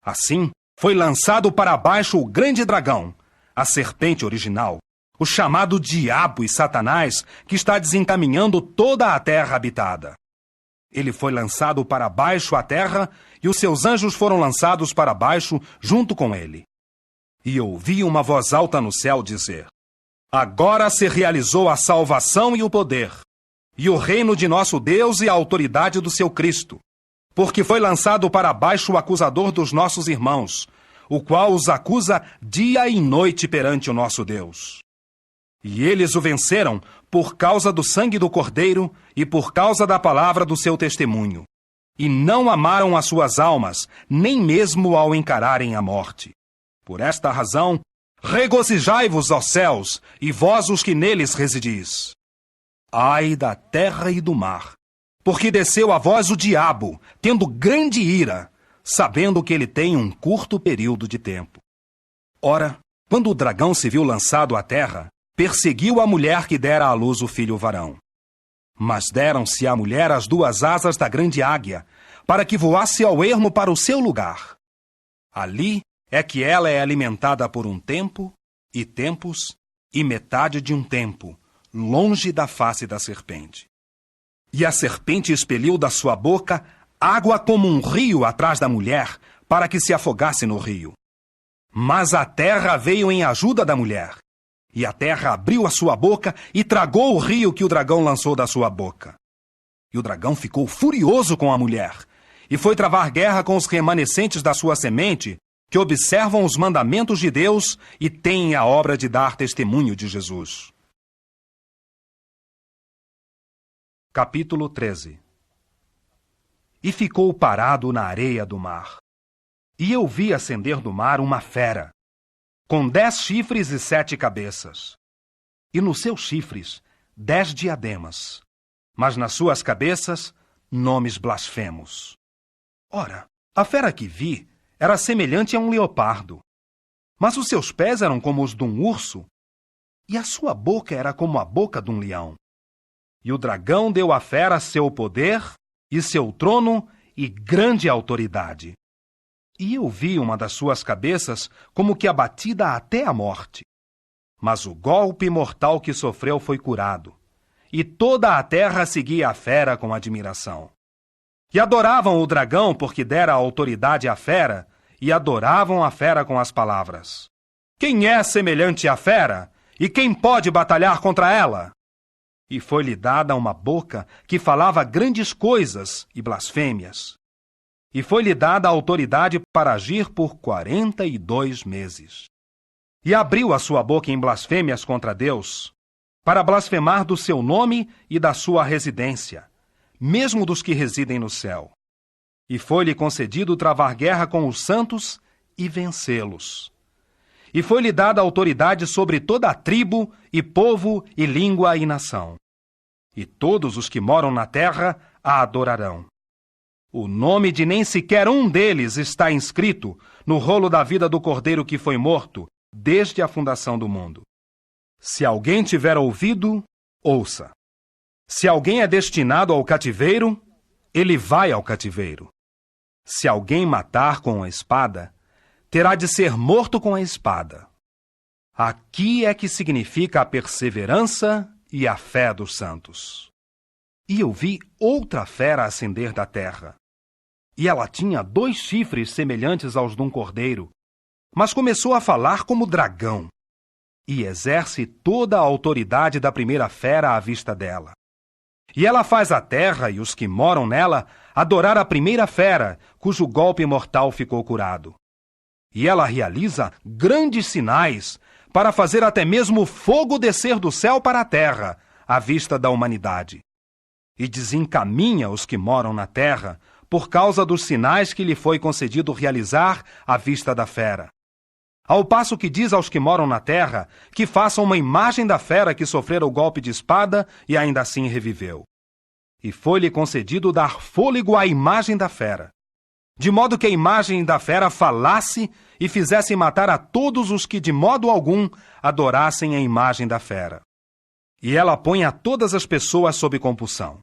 Assim, foi lançado para baixo o grande dragão, a serpente original, o chamado Diabo e Satanás, que está desencaminhando toda a terra habitada. Ele foi lançado para baixo a terra, e os seus anjos foram lançados para baixo junto com ele. E ouvi uma voz alta no céu dizer: Agora se realizou a salvação e o poder, e o reino de nosso Deus e a autoridade do seu Cristo, porque foi lançado para baixo o acusador dos nossos irmãos, o qual os acusa dia e noite perante o nosso Deus. E eles o venceram por causa do sangue do Cordeiro e por causa da palavra do seu testemunho, e não amaram as suas almas, nem mesmo ao encararem a morte. Por esta razão, regozijai-vos, ó céus, e vós os que neles residis. Ai da terra e do mar, porque desceu a vós o diabo, tendo grande ira, sabendo que ele tem um curto período de tempo. Ora, quando o dragão se viu lançado à terra, perseguiu a mulher que dera à luz o filho varão. Mas deram-se à mulher as duas asas da grande águia, para que voasse ao ermo para o seu lugar. Ali é que ela é alimentada por um tempo, e tempos, e metade de um tempo, longe da face da serpente. E a serpente expeliu da sua boca água como um rio atrás da mulher, para que se afogasse no rio. Mas a terra veio em ajuda da mulher, e a terra abriu a sua boca e tragou o rio que o dragão lançou da sua boca. E o dragão ficou furioso com a mulher, e foi travar guerra com os remanescentes da sua semente, que observam os mandamentos de Deus e têm a obra de dar testemunho de Jesus. Capítulo 13. E ficou parado na areia do mar. E eu vi ascender do mar uma fera, com 10 chifres e 7 cabeças. E nos seus chifres 10 diademas, mas nas suas cabeças nomes blasfemos. Ora, a fera que vi era semelhante a um leopardo, mas os seus pés eram como os de um urso, e a sua boca era como a boca de um leão. E o dragão deu à fera seu poder, e seu trono, e grande autoridade. E eu vi uma das suas cabeças como que abatida até a morte. Mas o golpe mortal que sofreu foi curado, e toda a terra seguia a fera com admiração. E adoravam o dragão porque dera autoridade à fera, e adoravam a fera com as palavras: Quem é semelhante à fera? E quem pode batalhar contra ela? E foi-lhe dada uma boca que falava grandes coisas e blasfêmias. E foi-lhe dada a autoridade para agir por 42 meses. E abriu a sua boca em blasfêmias contra Deus, para blasfemar do seu nome e da sua residência, mesmo dos que residem no céu. E foi-lhe concedido travar guerra com os santos e vencê-los. E foi-lhe dada autoridade sobre toda a tribo, e povo, e língua, e nação. E todos os que moram na terra a adorarão. O nome de nem sequer um deles está inscrito no rolo da vida do Cordeiro que foi morto desde a fundação do mundo. Se alguém tiver ouvido, ouça. Se alguém é destinado ao cativeiro, ele vai ao cativeiro. Se alguém matar com a espada, terá de ser morto com a espada. Aqui é que significa a perseverança e a fé dos santos. E eu vi outra fera ascender da terra. E ela tinha 2 chifres semelhantes aos de um cordeiro, mas começou a falar como dragão, e exerce toda a autoridade da primeira fera à vista dela. E ela faz a terra e os que moram nela adorar a primeira fera, cujo golpe mortal ficou curado. E ela realiza grandes sinais, para fazer até mesmo fogo descer do céu para a terra, à vista da humanidade. E desencaminha os que moram na terra, por causa dos sinais que lhe foi concedido realizar à vista da fera. Ao passo que diz aos que moram na terra que façam uma imagem da fera que sofrera o golpe de espada e ainda assim reviveu. E foi-lhe concedido dar fôlego à imagem da fera, de modo que a imagem da fera falasse e fizesse matar a todos os que de modo algum adorassem a imagem da fera. E ela põe a todas as pessoas sob compulsão,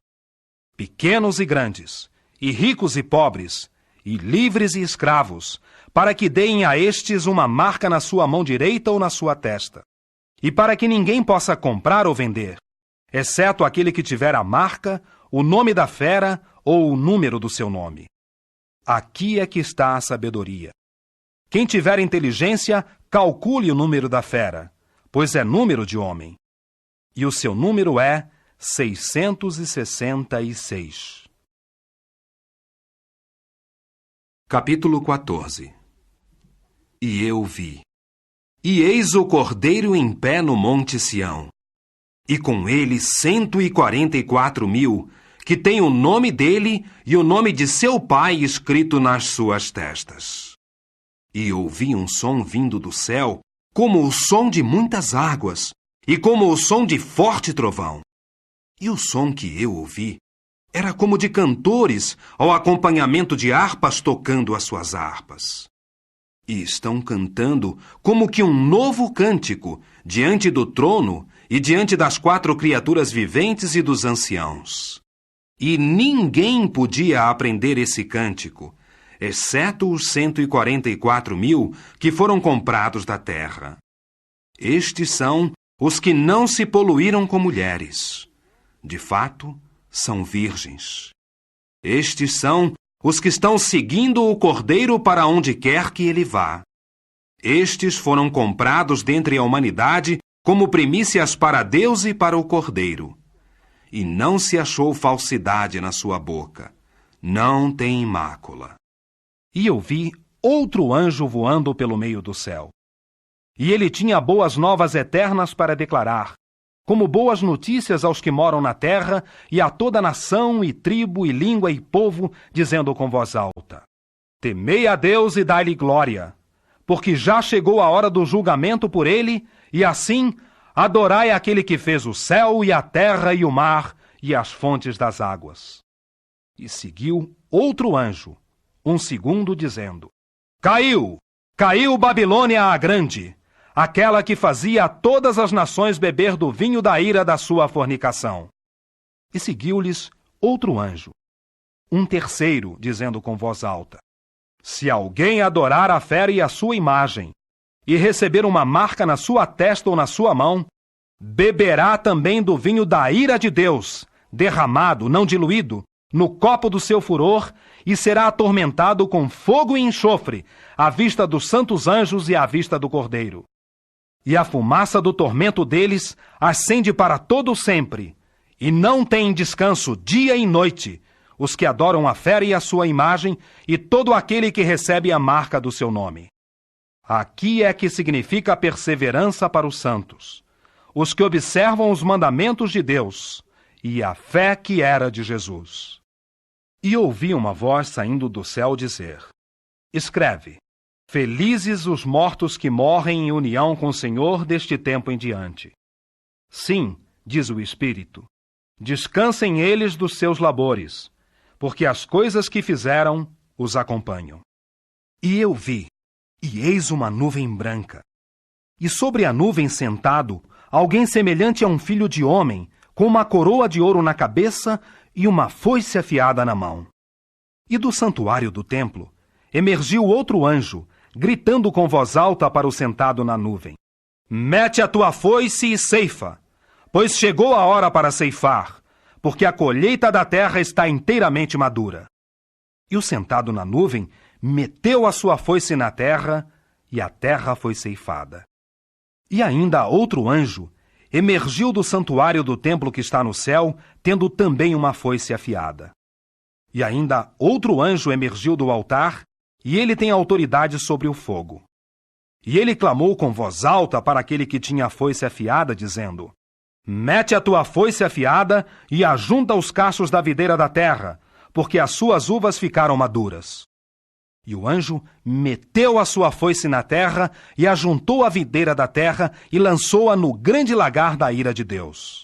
pequenos e grandes, e ricos e pobres, e livres e escravos, para que deem a estes uma marca na sua mão direita ou na sua testa, e para que ninguém possa comprar ou vender, exceto aquele que tiver a marca, o nome da fera ou o número do seu nome. Aqui é que está a sabedoria. Quem tiver inteligência, calcule o número da fera, pois é número de homem. E o seu número é 666. Capítulo 14. E eu vi. E eis o Cordeiro em pé no monte Sião, e com ele 144.000, que têm o nome dele e o nome de seu pai escrito nas suas testas. E ouvi um som vindo do céu, como o som de muitas águas, e como o som de forte trovão. E o som que eu ouvi era como de cantores ao acompanhamento de harpas tocando as suas harpas. E estão cantando como que um novo cântico diante do trono e diante das 4 criaturas viventes e dos anciãos. E ninguém podia aprender esse cântico, exceto os 144.000 que foram comprados da terra. Estes são os que não se poluíram com mulheres. De fato, são virgens. Estes são os que estão seguindo o Cordeiro para onde quer que ele vá. Estes foram comprados dentre a humanidade como primícias para Deus e para o Cordeiro. E não se achou falsidade na sua boca. Não tem mácula. E eu vi outro anjo voando pelo meio do céu. E ele tinha boas novas eternas para declarar, como boas notícias aos que moram na terra e a toda nação e tribo e língua e povo, dizendo com voz alta: Temei a Deus e dai-lhe glória, porque já chegou a hora do julgamento por ele, e assim adorai aquele que fez o céu e a terra e o mar e as fontes das águas. E seguiu outro anjo, um segundo, dizendo: Caiu! Caiu Babilônia a grande, aquela que fazia a todas as nações beber do vinho da ira da sua fornicação. E seguiu-lhes outro anjo, um terceiro, dizendo com voz alta: Se alguém adorar a fera e a sua imagem, e receber uma marca na sua testa ou na sua mão, beberá também do vinho da ira de Deus, derramado, não diluído, no copo do seu furor, e será atormentado com fogo e enxofre, à vista dos santos anjos e à vista do Cordeiro. E a fumaça do tormento deles ascende para todo sempre, e não têm descanso dia e noite, os que adoram a fera e a sua imagem, e todo aquele que recebe a marca do seu nome. Aqui é que significa a perseverança para os santos, os que observam os mandamentos de Deus, e a fé que era de Jesus. E ouvi uma voz saindo do céu dizer: Escreve: Felizes os mortos que morrem em união com o Senhor deste tempo em diante. Sim, diz o Espírito, descansem eles dos seus labores, porque as coisas que fizeram os acompanham. E eu vi, e eis uma nuvem branca. E sobre a nuvem sentado, alguém semelhante a um filho de homem, com uma coroa de ouro na cabeça e uma foice afiada na mão. E do santuário do templo emergiu outro anjo, gritando com voz alta para o sentado na nuvem: Mete a tua foice e ceifa, pois chegou a hora para ceifar, porque a colheita da terra está inteiramente madura. E o sentado na nuvem meteu a sua foice na terra, e a terra foi ceifada. E ainda outro anjo emergiu do santuário do templo que está no céu, tendo também uma foice afiada. E ainda outro anjo emergiu do altar, e ele tem autoridade sobre o fogo. E ele clamou com voz alta para aquele que tinha a foice afiada, dizendo: Mete a tua foice afiada e ajunta os cachos da videira da terra, porque as suas uvas ficaram maduras. E o anjo meteu a sua foice na terra e ajuntou a videira da terra e lançou-a no grande lagar da ira de Deus.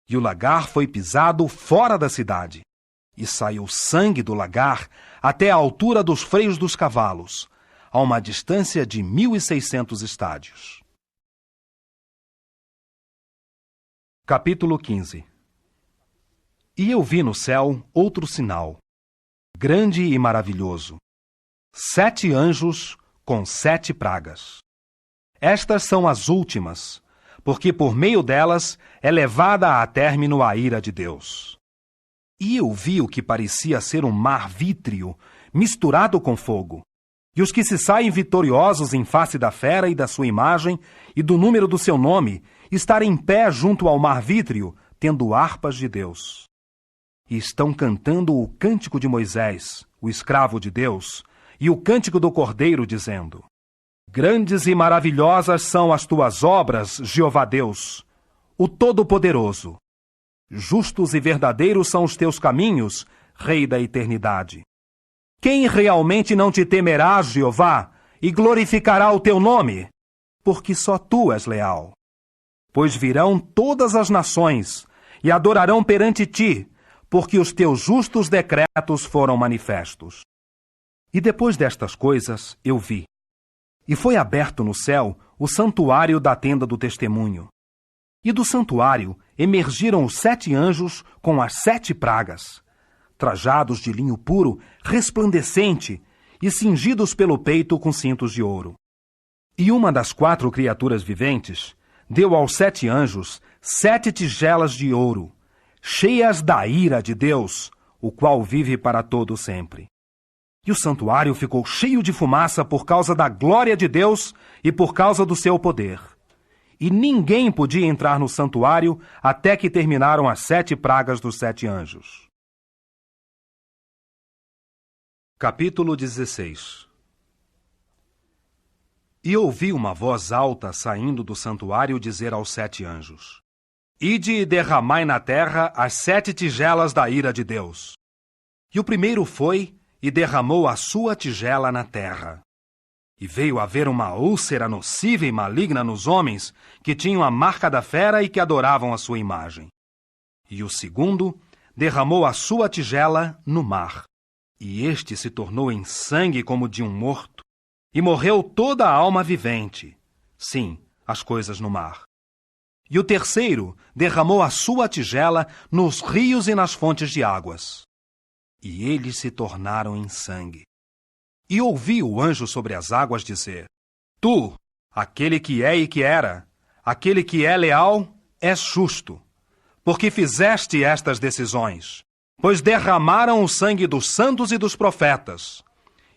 E o lagar foi pisado fora da cidade, e saiu sangue do lagar até a altura dos freios dos cavalos, a uma distância de 1.600 estádios. Capítulo 15. E eu vi no céu outro sinal, grande e maravilhoso, 7 anjos com 7 pragas. Estas são as últimas, porque por meio delas é levada a término a ira de Deus. E eu vi o que parecia ser um mar vítreo, misturado com fogo, e os que se saem vitoriosos em face da fera e da sua imagem e do número do seu nome, estarem em pé junto ao mar vítreo, tendo harpas de Deus. E estão cantando o cântico de Moisés, o escravo de Deus, e o cântico do Cordeiro, dizendo: Grandes e maravilhosas são as tuas obras, Jeová Deus, o Todo-Poderoso. Justos e verdadeiros são os teus caminhos, Rei da eternidade. Quem realmente não te temerá, Jeová, e glorificará o teu nome? Porque só tu és leal. Pois virão todas as nações e adorarão perante ti, porque os teus justos decretos foram manifestos. E depois destas coisas eu vi, e foi aberto no céu o santuário da tenda do testemunho. E do santuário emergiram os 7 anjos com as 7 pragas, trajados de linho puro, resplandecente, e cingidos pelo peito com cintos de ouro. E uma das 4 criaturas viventes deu aos 7 anjos 7 tigelas de ouro, cheias da ira de Deus, o qual vive para todo sempre. E o santuário ficou cheio de fumaça por causa da glória de Deus e por causa do seu poder. E ninguém podia entrar no santuário até que terminaram as 7 pragas dos 7 anjos. Capítulo 16. E ouvi uma voz alta saindo do santuário dizer aos 7 anjos: Ide e derramai na terra as 7 tigelas da ira de Deus. E o primeiro foi e derramou a sua tigela na terra. E veio haver uma úlcera nociva e maligna nos homens que tinham a marca da fera e que adoravam a sua imagem. E o segundo derramou a sua tigela no mar. E este se tornou em sangue como de um morto, e morreu toda a alma vivente, sim, as coisas no mar. E o terceiro derramou a sua tigela nos rios e nas fontes de águas. E eles se tornaram em sangue. E ouvi o anjo sobre as águas dizer: Tu, aquele que é e que era, aquele que é leal, és justo, porque fizeste estas decisões, pois derramaram o sangue dos santos e dos profetas,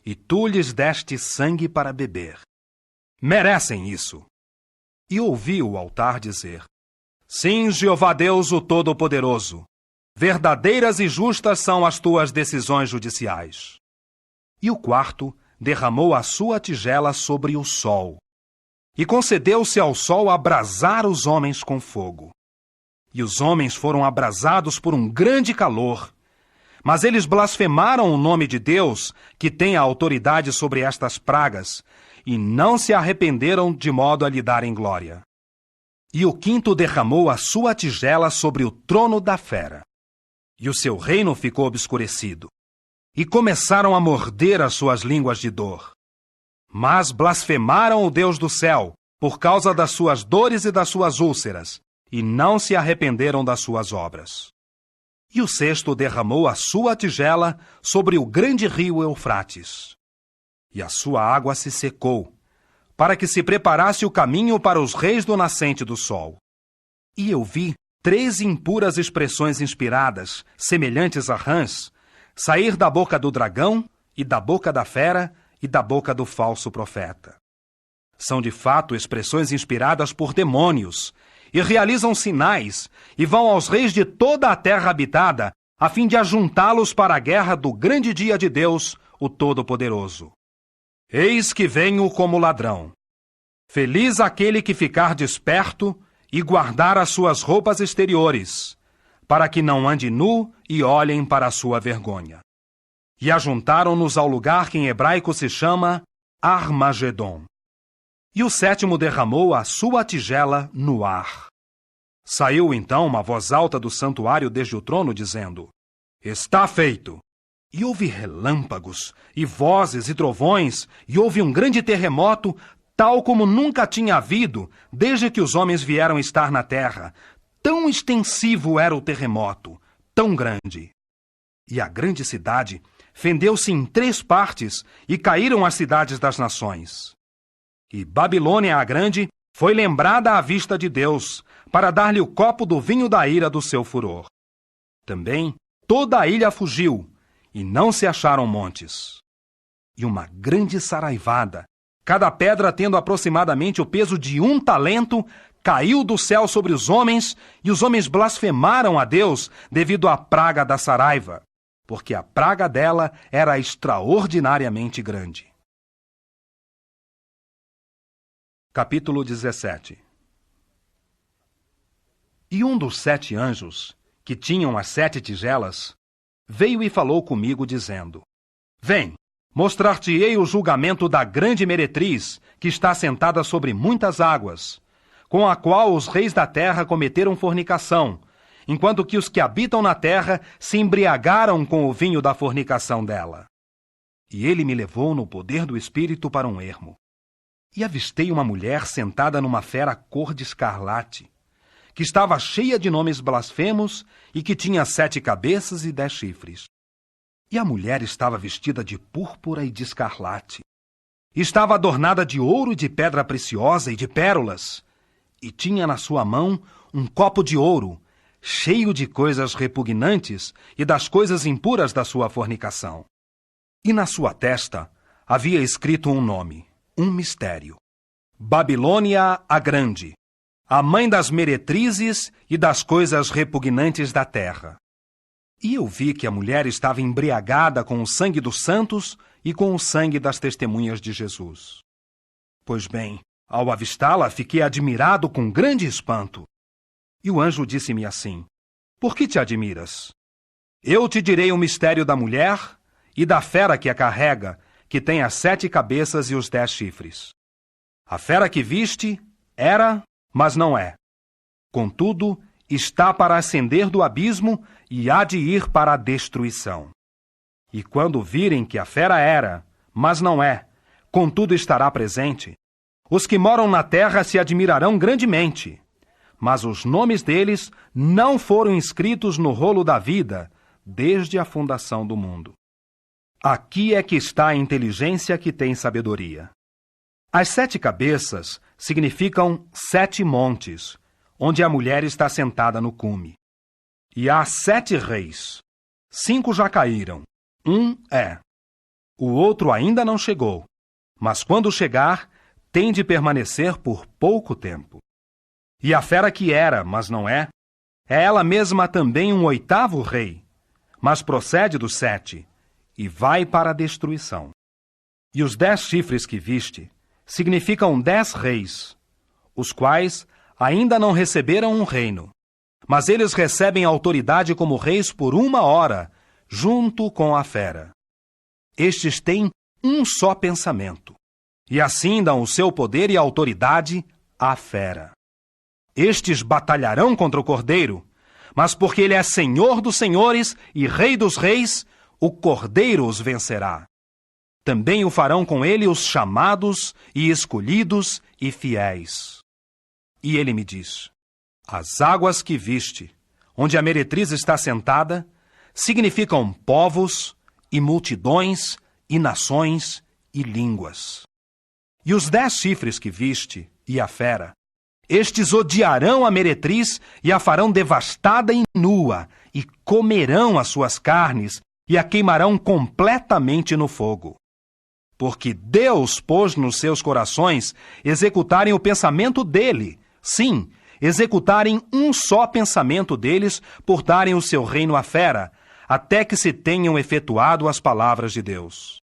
e tu lhes deste sangue para beber. Merecem isso. E ouvi o altar dizer: Sim, Jeová Deus, o Todo-Poderoso, verdadeiras e justas são as tuas decisões judiciais. E o quarto derramou a sua tigela sobre o sol, e concedeu-se ao sol abrasar os homens com fogo. E os homens foram abrasados por um grande calor, mas eles blasfemaram o nome de Deus, que tem a autoridade sobre estas pragas, e não se arrependeram de modo a lhe darem glória. E o quinto derramou a sua tigela sobre o trono da fera, e o seu reino ficou obscurecido, e começaram a morder as suas línguas de dor. Mas blasfemaram o Deus do céu, por causa das suas dores e das suas úlceras, e não se arrependeram das suas obras. E o sexto derramou a sua tigela sobre o grande rio Eufrates. E a sua água se secou, para que se preparasse o caminho para os reis do nascente do sol. E eu vi 3 impuras expressões inspiradas, semelhantes a rãs, sair da boca do dragão, e da boca da fera, e da boca do falso profeta. São de fato expressões inspiradas por demônios, e realizam sinais, e vão aos reis de toda a terra habitada, a fim de ajuntá-los para a guerra do grande dia de Deus, o Todo-Poderoso. Eis que venho como ladrão. Feliz aquele que ficar desperto e guardar as suas roupas exteriores, para que não ande nu e olhem para a sua vergonha. E ajuntaram-nos ao lugar que em hebraico se chama Armagedon. E o sétimo derramou a sua tigela no ar. Saiu então uma voz alta do santuário desde o trono, dizendo: Está feito! E houve relâmpagos, e vozes, e trovões, e houve um grande terremoto, tal como nunca tinha havido, desde que os homens vieram estar na terra. Tão extensivo era o terremoto, tão grande. E a grande cidade fendeu-se em 3 partes, e caíram as cidades das nações. E Babilônia a grande foi lembrada à vista de Deus, para dar-lhe o copo do vinho da ira do seu furor. Também toda a ilha fugiu, e não se acharam montes. E uma grande saraivada, cada pedra tendo aproximadamente o peso de 1 talento, caiu do céu sobre os homens, e os homens blasfemaram a Deus devido à praga da saraiva, porque a praga dela era extraordinariamente grande. Capítulo 17. E um dos 7 anjos, que tinham as 7 tigelas, veio e falou comigo, dizendo: Vem, mostrar-te-ei o julgamento da grande meretriz, que está sentada sobre muitas águas, com a qual os reis da terra cometeram fornicação, enquanto que os que habitam na terra se embriagaram com o vinho da fornicação dela. E ele me levou no poder do Espírito para um ermo. E avistei uma mulher sentada numa fera cor de escarlate, que estava cheia de nomes blasfemos e que tinha 7 cabeças e 10 chifres. E a mulher estava vestida de púrpura e de escarlate. Estava adornada de ouro e de pedra preciosa e de pérolas, e tinha na sua mão um copo de ouro, cheio de coisas repugnantes e das coisas impuras da sua fornicação. E na sua testa havia escrito um nome, um mistério: Babilônia a Grande, a mãe das meretrizes e das coisas repugnantes da terra. E eu vi que a mulher estava embriagada com o sangue dos santos e com o sangue das testemunhas de Jesus. Pois bem, ao avistá-la, fiquei admirado com grande espanto. E o anjo disse-me assim: Por que te admiras? Eu te direi o mistério da mulher e da fera que a carrega, que tem as 7 cabeças e os 10 chifres. A fera que viste era, mas não é. Contudo, está para ascender do abismo e há de ir para a destruição. E quando virem que a fera era, mas não é, contudo estará presente, os que moram na terra se admirarão grandemente. Mas os nomes deles não foram inscritos no rolo da vida desde a fundação do mundo. Aqui é que está a inteligência que tem sabedoria. As 7 cabeças significam 7 montes, onde a mulher está sentada no cume. E há 7 reis. 5 já caíram. Um é. O outro ainda não chegou, mas quando chegar, tem de permanecer por pouco tempo. E a fera que era, mas não é ela mesma também um 8º rei, mas procede dos 7, e vai para a destruição. E os 10 chifres que viste significam 10 reis, os quais ainda não receberam um reino, mas eles recebem autoridade como reis por 1 hora, junto com a fera. Estes têm um só pensamento, e assim dão o seu poder e autoridade à fera. Estes batalharão contra o Cordeiro, mas porque ele é Senhor dos senhores e Rei dos reis, o Cordeiro os vencerá. Também o farão com ele os chamados e escolhidos e fiéis. E ele me diz: As águas que viste, onde a meretriz está sentada, significam povos e multidões e nações e línguas. E os 10 chifres que viste, e a fera, estes odiarão a meretriz e a farão devastada e nua, e comerão as suas carnes e a queimarão completamente no fogo. Porque Deus pôs nos seus corações executarem o pensamento dele, sim, executarem um só pensamento deles por darem o seu reino à fera, até que se tenham efetuado as palavras de Deus.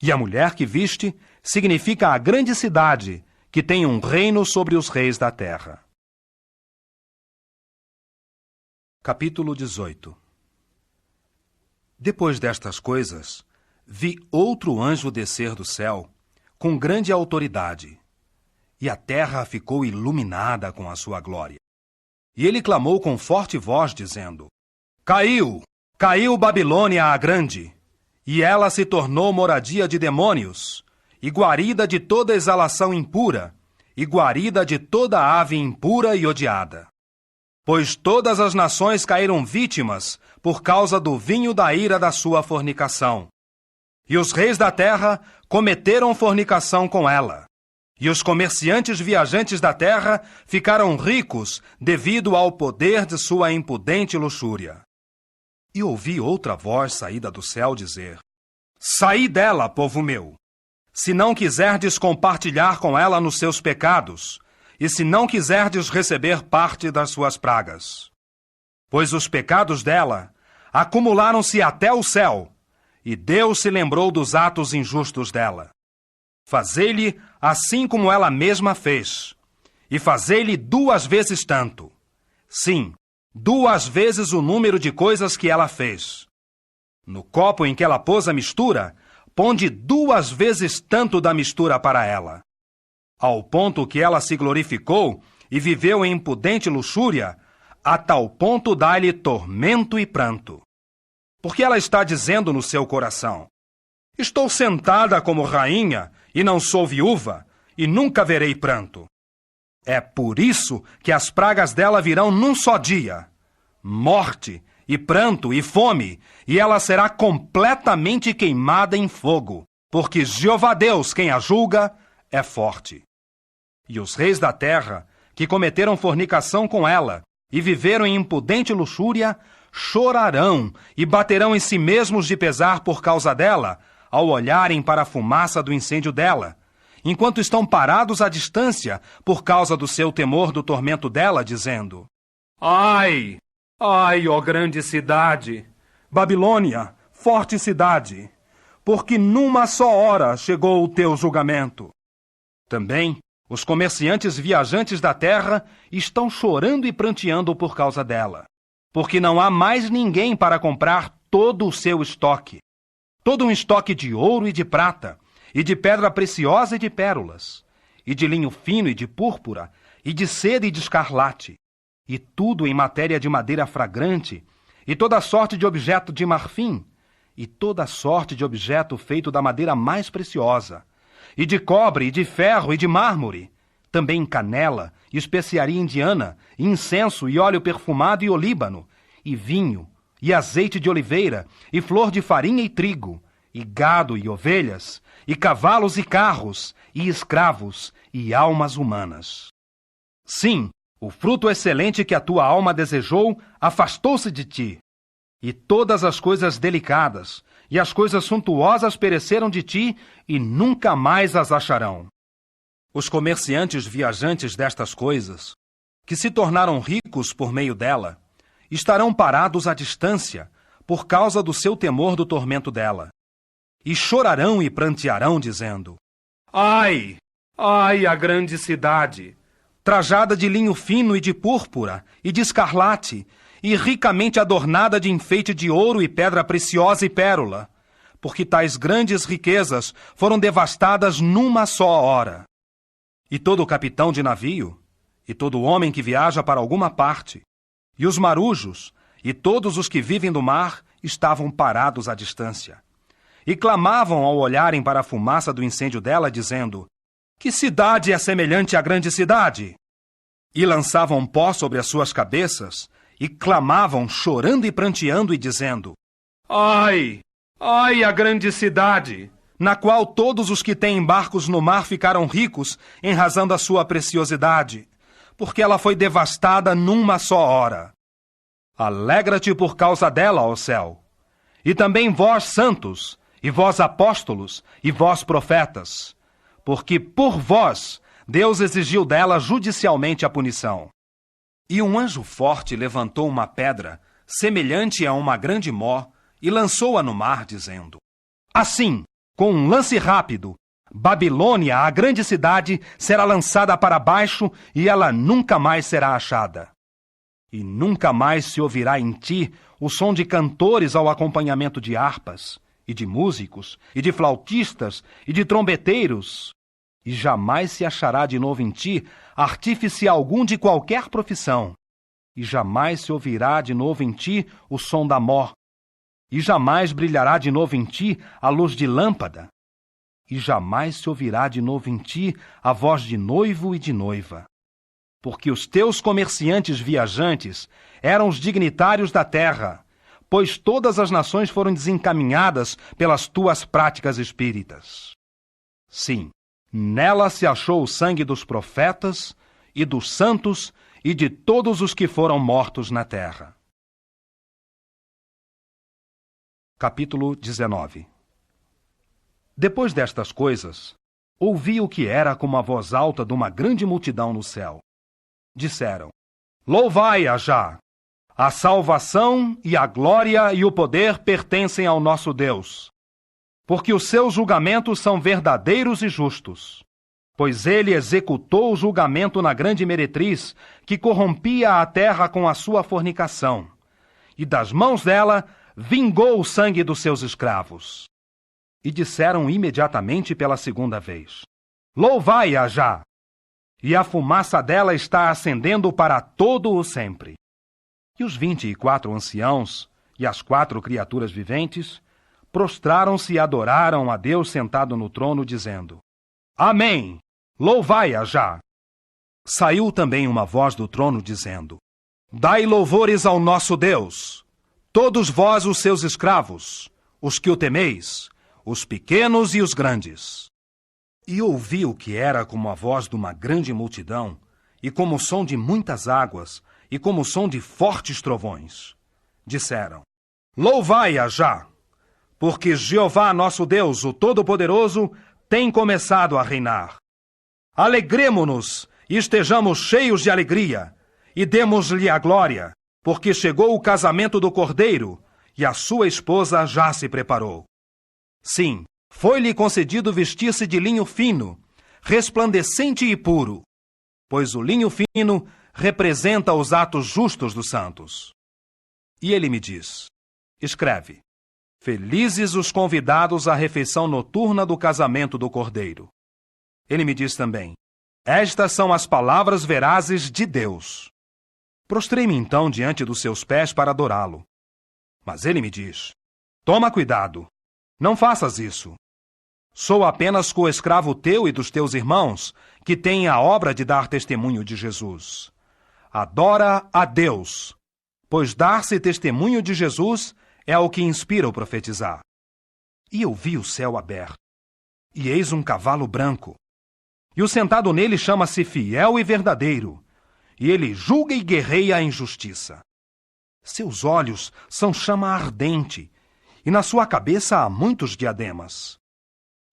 E a mulher que viste significa a grande cidade, que tem um reino sobre os reis da terra. Capítulo 18. Depois destas coisas, vi outro anjo descer do céu, com grande autoridade, e a terra ficou iluminada com a sua glória. E ele clamou com forte voz, dizendo: Caiu! Caiu Babilônia a grande, e ela se tornou moradia de demônios, e guarida de toda exalação impura, e guarida de toda ave impura e odiada. Pois todas as nações caíram vítimas por causa do vinho da ira da sua fornicação. E os reis da terra cometeram fornicação com ela. E os comerciantes viajantes da terra ficaram ricos devido ao poder de sua impudente luxúria. E ouvi outra voz saída do céu dizer: Saí dela, povo meu, se não quiserdes compartilhar com ela nos seus pecados, e se não quiserdes receber parte das suas pragas. Pois os pecados dela acumularam-se até o céu, e Deus se lembrou dos atos injustos dela. Fazei-lhe assim como ela mesma fez, e fazei-lhe 2 vezes tanto. Sim, 2 vezes o número de coisas que ela fez. No copo em que ela pôs a mistura, ponde 2 vezes tanto da mistura para ela. Ao ponto que ela se glorificou e viveu em impudente luxúria, a tal ponto dá-lhe tormento e pranto. Porque ela está dizendo no seu coração: Estou sentada como rainha e não sou viúva, e nunca verei pranto. É por isso que as pragas dela virão num só dia: morte, e pranto, e fome, e ela será completamente queimada em fogo, porque Jeová Deus, quem a julga, é forte. E os reis da terra, que cometeram fornicação com ela, e viveram em impudente luxúria, chorarão e baterão em si mesmos de pesar por causa dela, ao olharem para a fumaça do incêndio dela, enquanto estão parados à distância por causa do seu temor do tormento dela, dizendo: Ai! Ai, ó grande cidade! Babilônia, forte cidade! Porque numa só hora chegou o teu julgamento. Também os comerciantes viajantes da terra estão chorando e pranteando por causa dela, porque não há mais ninguém para comprar todo o seu estoque. Todo um estoque de ouro e de prata, e de pedra preciosa e de pérolas, e de linho fino e de púrpura, e de seda e de escarlate, e tudo em matéria de madeira fragrante, e toda sorte de objeto de marfim, e toda sorte de objeto feito da madeira mais preciosa, e de cobre, e de ferro, e de mármore, também canela, e especiaria indiana, e incenso, e óleo perfumado, e olíbano, e vinho, e azeite de oliveira, e flor de farinha e trigo, e gado e ovelhas, e cavalos e carros, e escravos, e almas humanas. Sim, o fruto excelente que a tua alma desejou afastou-se de ti, e todas as coisas delicadas e as coisas suntuosas pereceram de ti, e nunca mais as acharão. Os comerciantes viajantes destas coisas, que se tornaram ricos por meio dela, estarão parados à distância, por causa do seu temor do tormento dela, e chorarão e prantearão, dizendo: Ai! Ai, a grande cidade! Trajada de linho fino e de púrpura, e de escarlate, e ricamente adornada de enfeite de ouro e pedra preciosa e pérola, porque tais grandes riquezas foram devastadas numa só hora. E todo o capitão de navio, e todo homem que viaja para alguma parte, e os marujos, e todos os que vivem do mar, estavam parados à distância, e clamavam ao olharem para a fumaça do incêndio dela, dizendo: Que cidade é semelhante à grande cidade? E lançavam pó sobre as suas cabeças, e clamavam, chorando e pranteando, e dizendo: Ai! Ai, a grande cidade! Na qual todos os que têm barcos no mar ficaram ricos em razão da sua preciosidade, porque ela foi devastada numa só hora. Alegra-te por causa dela, ó céu! E também vós, santos, e vós, apóstolos, e vós, profetas, porque por vós Deus exigiu dela judicialmente a punição. E um anjo forte levantou uma pedra, semelhante a uma grande mó, e lançou-a no mar, dizendo: Assim, com um lance rápido, Babilônia, a grande cidade, será lançada para baixo e ela nunca mais será achada. E nunca mais se ouvirá em ti o som de cantores ao acompanhamento de harpas, e de músicos, e de flautistas, e de trombeteiros. E jamais se achará de novo em ti artífice algum de qualquer profissão. E jamais se ouvirá de novo em ti o som da mó. E jamais brilhará de novo em ti a luz de lâmpada. E jamais se ouvirá de novo em ti a voz de noivo e de noiva. Porque os teus comerciantes viajantes eram os dignitários da terra, pois todas as nações foram desencaminhadas pelas tuas práticas espíritas. Sim, nela se achou o sangue dos profetas e dos santos e de todos os que foram mortos na terra. Capítulo 19. Depois destas coisas, ouvi o que era como a voz alta de uma grande multidão no céu. Disseram: Louvai-a já! A salvação e a glória e o poder pertencem ao nosso Deus, porque os seus julgamentos são verdadeiros e justos. Pois ele executou o julgamento na grande meretriz, que corrompia a terra com a sua fornicação, e das mãos dela vingou o sangue dos seus escravos. E disseram imediatamente pela segunda vez: Louvai-a já! E a fumaça dela está ascendendo para todo o sempre. E os 24 anciãos e as 4 criaturas viventes prostraram-se e adoraram a Deus sentado no trono, dizendo: Amém! Louvai-a já! Saiu também uma voz do trono, dizendo: Dai louvores ao nosso Deus, todos vós os seus escravos, os que o temeis, os pequenos e os grandes. E ouvi o que era como a voz de uma grande multidão, e como o som de muitas águas, e como o som de fortes trovões. Disseram: Louvai-a já! Porque Jeová nosso Deus, o Todo-Poderoso, tem começado a reinar. Alegremo-nos e estejamos cheios de alegria, e demos-lhe a glória, porque chegou o casamento do Cordeiro, e a sua esposa já se preparou. Sim, foi-lhe concedido vestir-se de linho fino, resplandecente e puro, pois o linho fino representa os atos justos dos santos. E ele me diz: Escreve: Felizes os convidados à refeição noturna do casamento do Cordeiro. Ele me diz também: Estas são as palavras verazes de Deus. Prostrei-me então diante dos seus pés para adorá-lo. Mas ele me diz: Toma cuidado, não faças isso. Sou apenas coescravo teu e dos teus irmãos, que têm a obra de dar testemunho de Jesus. Adora a Deus, pois dar-se testemunho de Jesus é o que inspira o profetizar. E eu vi o céu aberto, e eis um cavalo branco. E o sentado nele chama-se Fiel e Verdadeiro, e ele julga e guerreia a injustiça. Seus olhos são chama ardente, e na sua cabeça há muitos diademas.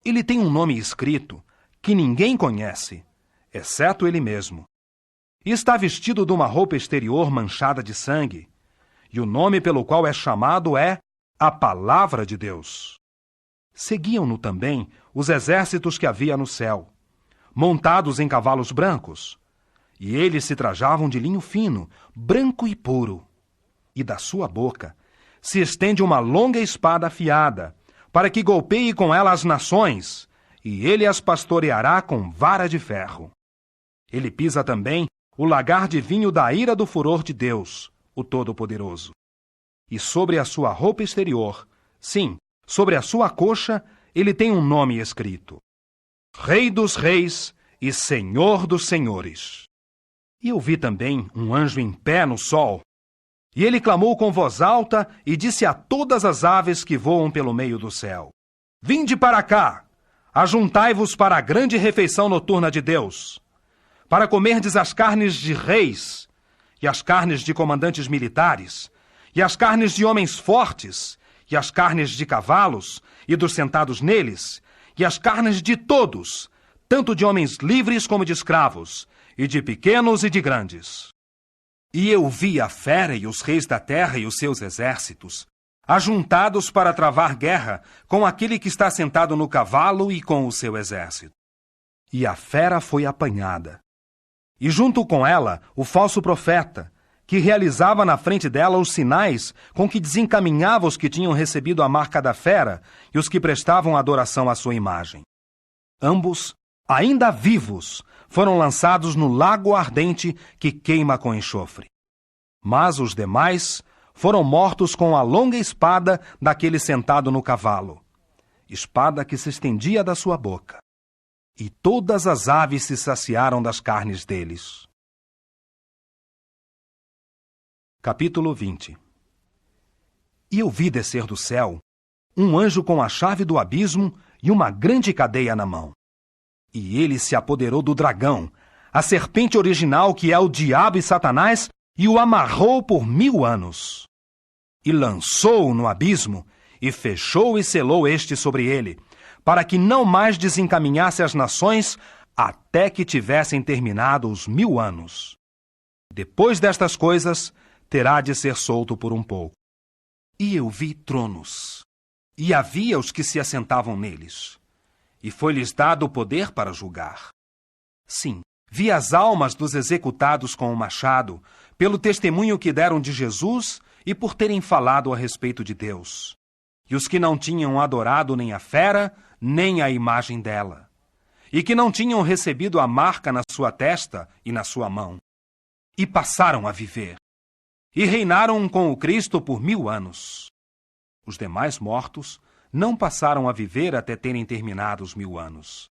Ele tem um nome escrito que ninguém conhece, exceto ele mesmo. E está vestido de uma roupa exterior manchada de sangue, e o nome pelo qual é chamado é a Palavra de Deus. Seguiam-no também os exércitos que havia no céu, montados em cavalos brancos, e eles se trajavam de linho fino, branco e puro. E da sua boca se estende uma longa espada afiada, para que golpeie com ela as nações, e ele as pastoreará com vara de ferro. Ele pisa também o lagar de vinho da ira do furor de Deus, o Todo-Poderoso. E sobre a sua roupa exterior, sim, sobre a sua coxa, ele tem um nome escrito: Rei dos Reis e Senhor dos Senhores. E eu vi também um anjo em pé no sol, e ele clamou com voz alta e disse a todas as aves que voam pelo meio do céu: Vinde para cá, ajuntai-vos para a grande refeição noturna de Deus, para comerdes as carnes de reis, e as carnes de comandantes militares, e as carnes de homens fortes, e as carnes de cavalos, e dos sentados neles, e as carnes de todos, tanto de homens livres como de escravos, e de pequenos e de grandes. E eu vi a fera e os reis da terra e os seus exércitos, ajuntados para travar guerra com aquele que está sentado no cavalo e com o seu exército. E a fera foi apanhada. E junto com ela, o falso profeta, que realizava na frente dela os sinais com que desencaminhava os que tinham recebido a marca da fera e os que prestavam adoração à sua imagem. Ambos, ainda vivos, foram lançados no lago ardente que queima com enxofre. Mas os demais foram mortos com a longa espada daquele sentado no cavalo, espada que se estendia da sua boca. E todas as aves se saciaram das carnes deles. Capítulo 20. E eu vi descer do céu um anjo com a chave do abismo e uma grande cadeia na mão. E ele se apoderou do dragão, a serpente original que é o diabo e Satanás, e o amarrou por 1000 anos. E lançou-o no abismo, e fechou e selou este sobre ele, para que não mais desencaminhasse as nações até que tivessem terminado os 1000 anos. Depois destas coisas, terá de ser solto por um pouco. E eu vi tronos, e havia os que se assentavam neles, e foi-lhes dado o poder para julgar. Sim, vi as almas dos executados com o machado, pelo testemunho que deram de Jesus e por terem falado a respeito de Deus. E os que não tinham adorado nem a fera, nem a imagem dela, e que não tinham recebido a marca na sua testa e na sua mão. E passaram a viver, e reinaram com o Cristo por 1000 anos. Os demais mortos não passaram a viver até terem terminado os 1000 anos.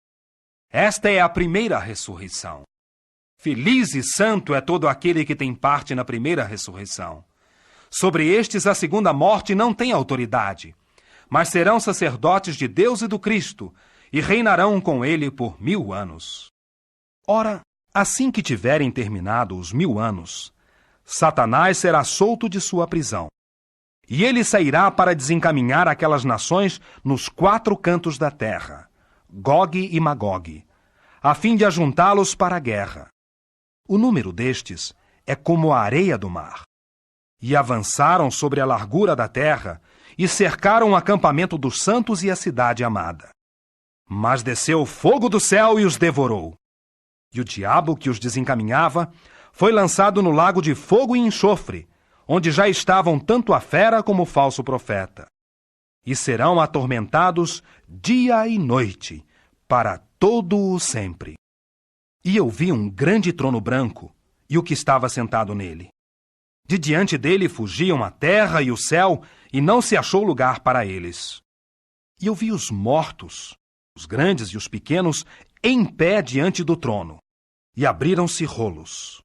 Esta é a primeira ressurreição. Feliz e santo é todo aquele que tem parte na primeira ressurreição. Sobre estes a segunda morte não tem autoridade, mas serão sacerdotes de Deus e do Cristo, e reinarão com ele por 1000 anos. Ora, assim que tiverem terminado os 1000 anos, Satanás será solto de sua prisão, e ele sairá para desencaminhar aquelas nações nos 4 cantos da terra, Gogue e Magogue, a fim de ajuntá-los para a guerra. O número destes é como a areia do mar. E avançaram sobre a largura da terra e cercaram o acampamento dos santos e a cidade amada. Mas desceu fogo do céu e os devorou. E o diabo que os desencaminhava foi lançado no lago de fogo e enxofre, onde já estavam tanto a fera como o falso profeta. E serão atormentados dia e noite, para todo o sempre. E eu vi um grande trono branco, e o que estava sentado nele. De diante dele fugiam a terra e o céu, e não se achou lugar para eles. E eu vi os mortos, os grandes e os pequenos, em pé diante do trono, e abriram-se rolos.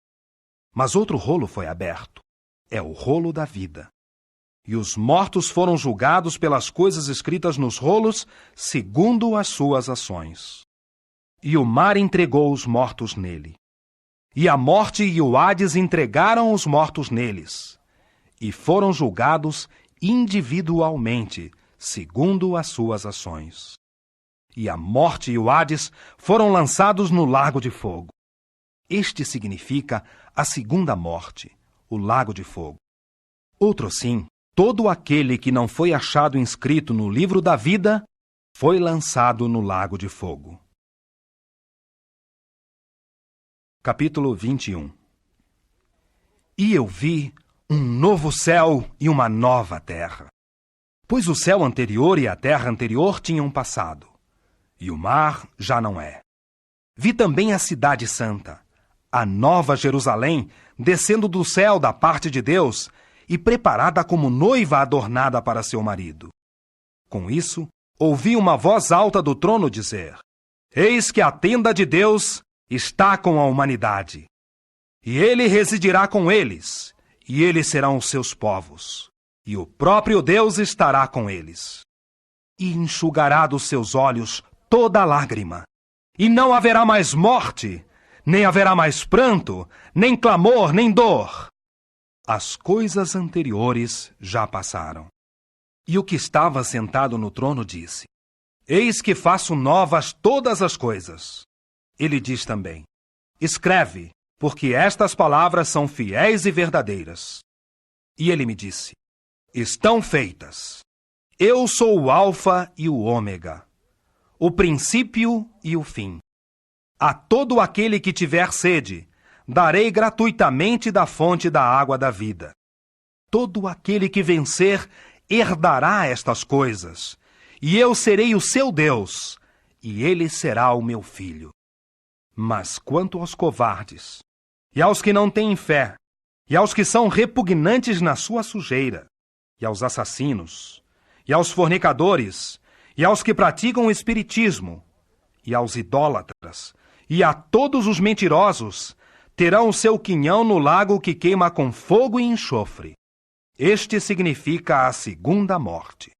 Mas outro rolo foi aberto, é o rolo da vida. E os mortos foram julgados pelas coisas escritas nos rolos, segundo as suas ações. E o mar entregou os mortos nele. E a morte e o Hades entregaram os mortos neles, e foram julgados individualmente, segundo as suas ações. E a morte e o Hades foram lançados no lago de fogo. Este significa a segunda morte, o lago de fogo. Outro sim, todo aquele que não foi achado inscrito no livro da vida foi lançado no lago de fogo. Capítulo 21. E eu vi um novo céu e uma nova terra. Pois o céu anterior e a terra anterior tinham passado, e o mar já não é. Vi também a cidade santa, a nova Jerusalém, descendo do céu da parte de Deus, e preparada como noiva adornada para seu marido. Com isso, ouvi uma voz alta do trono dizer: Eis que a tenda de Deus está com a humanidade, e ele residirá com eles, e eles serão os seus povos, e o próprio Deus estará com eles. E enxugará dos seus olhos toda lágrima, e não haverá mais morte, nem haverá mais pranto, nem clamor, nem dor. As coisas anteriores já passaram. E o que estava sentado no trono disse: Eis que faço novas todas as coisas. Ele diz também: Escreve, porque estas palavras são fiéis e verdadeiras. E ele me disse: Estão feitas. Eu sou o Alfa e o Ômega, o princípio e o fim. A todo aquele que tiver sede, darei gratuitamente da fonte da água da vida. Todo aquele que vencer herdará estas coisas, e eu serei o seu Deus, e ele será o meu filho. Mas quanto aos covardes, e aos que não têm fé, e aos que são repugnantes na sua sujeira, e aos assassinos, e aos fornicadores, e aos que praticam o espiritismo, e aos idólatras, e a todos os mentirosos, terão o seu quinhão no lago que queima com fogo e enxofre. Este significa a segunda morte.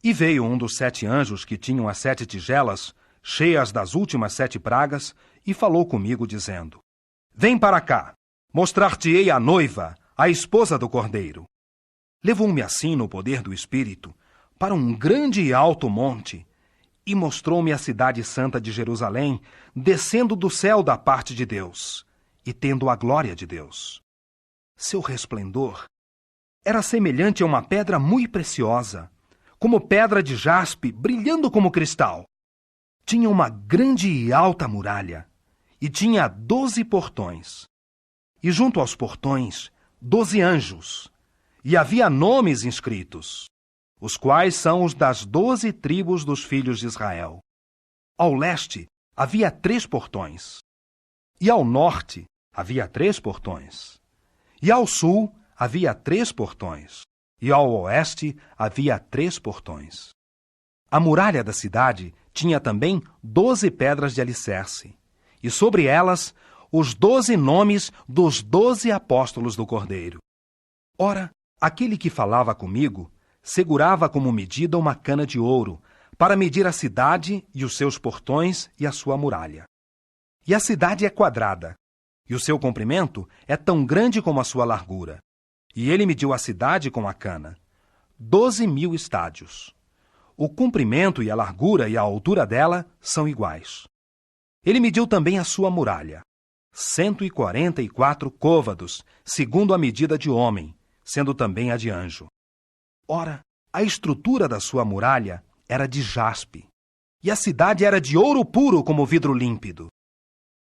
E veio um dos 7 anjos que tinham as 7 tigelas, cheias das últimas 7 pragas, e falou comigo, dizendo: Vem para cá, mostrar-te-ei a noiva, a esposa do Cordeiro. Levou-me assim no poder do Espírito para um grande e alto monte, e mostrou-me a cidade santa de Jerusalém, descendo do céu da parte de Deus, e tendo a glória de Deus. Seu resplendor era semelhante a uma pedra muito preciosa, como pedra de jaspe, brilhando como cristal. Tinha uma grande e alta muralha, e tinha 12 portões. E junto aos portões, 12 anjos, e havia nomes inscritos, os quais são os das 12 tribos dos filhos de Israel. Ao leste havia 3 portões, e ao norte havia 3 portões, e ao sul havia 3 portões, e ao oeste havia 3 portões. A muralha da cidade tinha também 12 pedras de alicerce, e sobre elas os 12 nomes dos 12 apóstolos do Cordeiro. Ora, aquele que falava comigo segurava como medida uma cana de ouro, para medir a cidade e os seus portões e a sua muralha. E a cidade é quadrada, e o seu comprimento é tão grande como a sua largura. E ele mediu a cidade com a cana, 12.000 estádios. O comprimento e a largura e a altura dela são iguais. Ele mediu também a sua muralha, 144 côvados, segundo a medida de homem, sendo também a de anjo. Ora, a estrutura da sua muralha era de jaspe, e a cidade era de ouro puro como vidro límpido.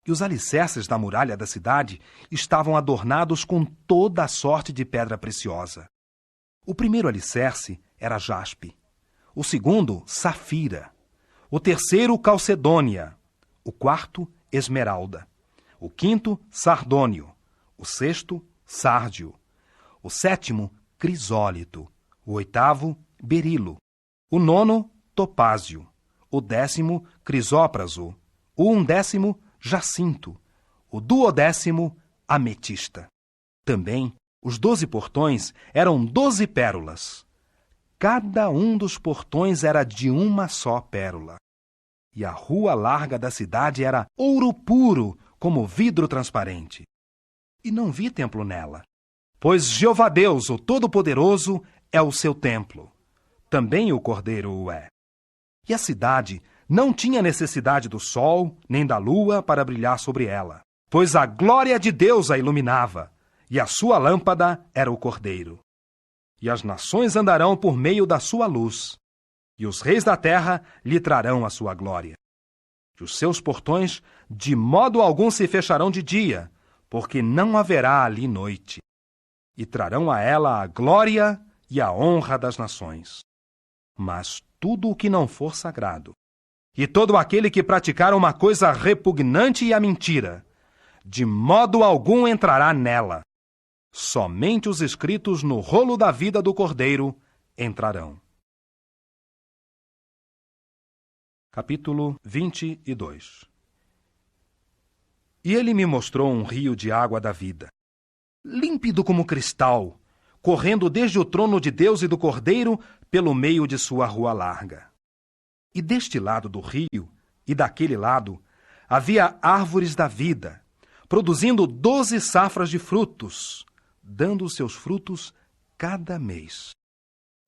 E os alicerces da muralha da cidade estavam adornados com toda a sorte de pedra preciosa. O primeiro alicerce era jaspe, o segundo, safira, o terceiro, calcedônia, o quarto, esmeralda, o quinto, sardônio, o sexto, sárdio, o sétimo, crisólito, o oitavo, berilo, o nono, topázio, o 10º, crisópraso, o 11º, jacinto, o 12º, ametista. Também os 12 portões eram 12 pérolas. Cada um dos portões era de uma só pérola. E a rua larga da cidade era ouro puro, como vidro transparente. E não vi templo nela, pois Jeová Deus, o Todo-Poderoso, é o seu templo. Também o Cordeiro o é. E a cidade não tinha necessidade do sol nem da lua para brilhar sobre ela, pois a glória de Deus a iluminava, e a sua lâmpada era o Cordeiro. E as nações andarão por meio da sua luz, e os reis da terra lhe trarão a sua glória. E os seus portões de modo algum se fecharão de dia, porque não haverá ali noite. E trarão a ela a glória e a honra das nações. Mas tudo o que não for sagrado, e todo aquele que praticar uma coisa repugnante e a mentira, de modo algum entrará nela. Somente os escritos no rolo da vida do Cordeiro entrarão. Capítulo 22. E ele me mostrou um rio de água da vida, límpido como cristal, correndo desde o trono de Deus e do Cordeiro pelo meio de sua rua larga. E deste lado do rio, e daquele lado, havia árvores da vida, produzindo 12 safras de frutos, dando os seus frutos cada mês.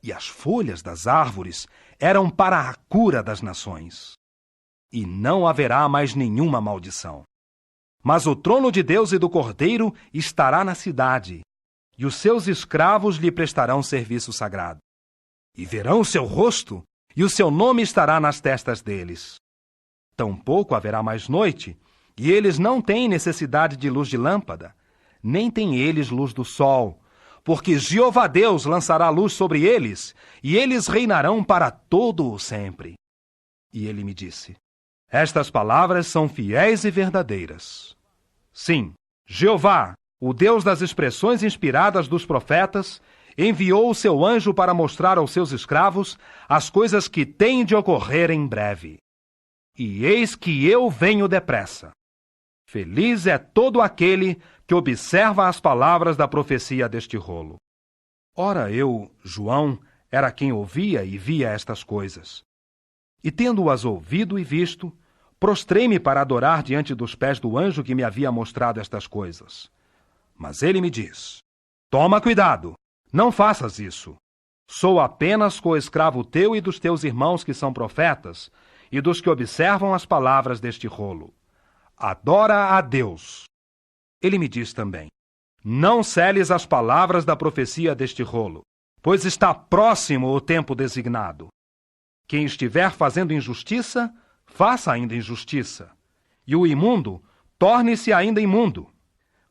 E as folhas das árvores eram para a cura das nações. E não haverá mais nenhuma maldição. Mas o trono de Deus e do Cordeiro estará na cidade, e os seus escravos lhe prestarão serviço sagrado. E verão o seu rosto, e o seu nome estará nas testas deles. Tampouco haverá mais noite, e eles não têm necessidade de luz de lâmpada, nem têm eles luz do sol, porque Jeová Deus lançará luz sobre eles, e eles reinarão para todo o sempre. E ele me disse: estas palavras são fiéis e verdadeiras. Sim, Jeová, o Deus das expressões inspiradas dos profetas, enviou o seu anjo para mostrar aos seus escravos as coisas que têm de ocorrer em breve. E eis que eu venho depressa. Feliz é todo aquele que observa as palavras da profecia deste rolo. Ora eu, João, era quem ouvia e via estas coisas. E tendo-as ouvido e visto, prostrei-me para adorar diante dos pés do anjo que me havia mostrado estas coisas. Mas ele me diz: toma cuidado, não faças isso. Sou apenas coescravo teu e dos teus irmãos que são profetas, e dos que observam as palavras deste rolo. Adora a Deus. Ele me diz também: não seles as palavras da profecia deste rolo, pois está próximo o tempo designado. Quem estiver fazendo injustiça, faça ainda injustiça, e o imundo torne-se ainda imundo.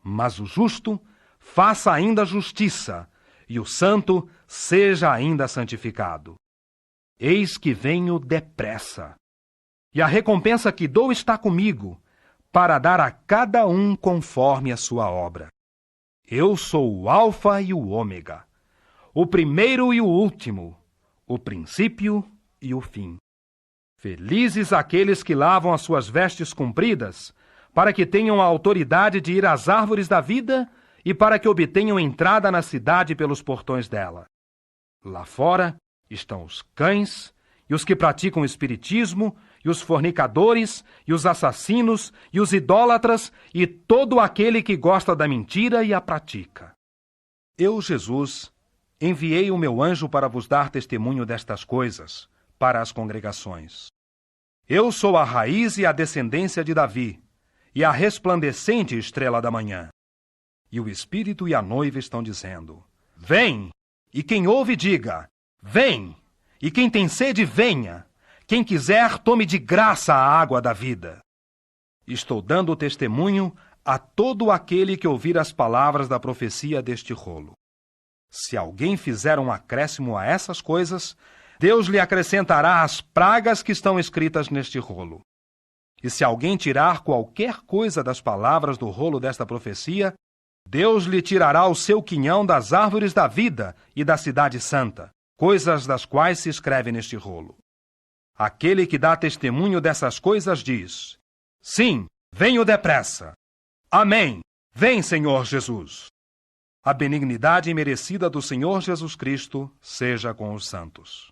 Mas o justo faça ainda justiça, e o santo seja ainda santificado. Eis que venho depressa, e a recompensa que dou está comigo, para dar a cada um conforme a sua obra. Eu sou o Alfa e o Ômega, o primeiro e o último, o princípio e o fim. Felizes aqueles que lavam as suas vestes compridas, para que tenham a autoridade de ir às árvores da vida e para que obtenham entrada na cidade pelos portões dela. Lá fora estão os cães, e os que praticam espiritismo, e os fornicadores, e os assassinos, e os idólatras, e todo aquele que gosta da mentira e a pratica. Eu, Jesus, enviei o meu anjo para vos dar testemunho destas coisas, para as congregações. Eu sou a raiz e a descendência de Davi, e a resplandecente estrela da manhã. E o Espírito e a noiva estão dizendo: vem! E quem ouve, diga: vem! E quem tem sede, venha! Quem quiser, tome de graça a água da vida. Estou dando testemunho a todo aquele que ouvir as palavras da profecia deste rolo. Se alguém fizer um acréscimo a essas coisas, Deus lhe acrescentará as pragas que estão escritas neste rolo. E se alguém tirar qualquer coisa das palavras do rolo desta profecia, Deus lhe tirará o seu quinhão das árvores da vida e da cidade santa, coisas das quais se escreve neste rolo. Aquele que dá testemunho dessas coisas diz: sim, venho depressa. Amém. Vem, Senhor Jesus. A benignidade imerecida do Senhor Jesus Cristo seja com os santos.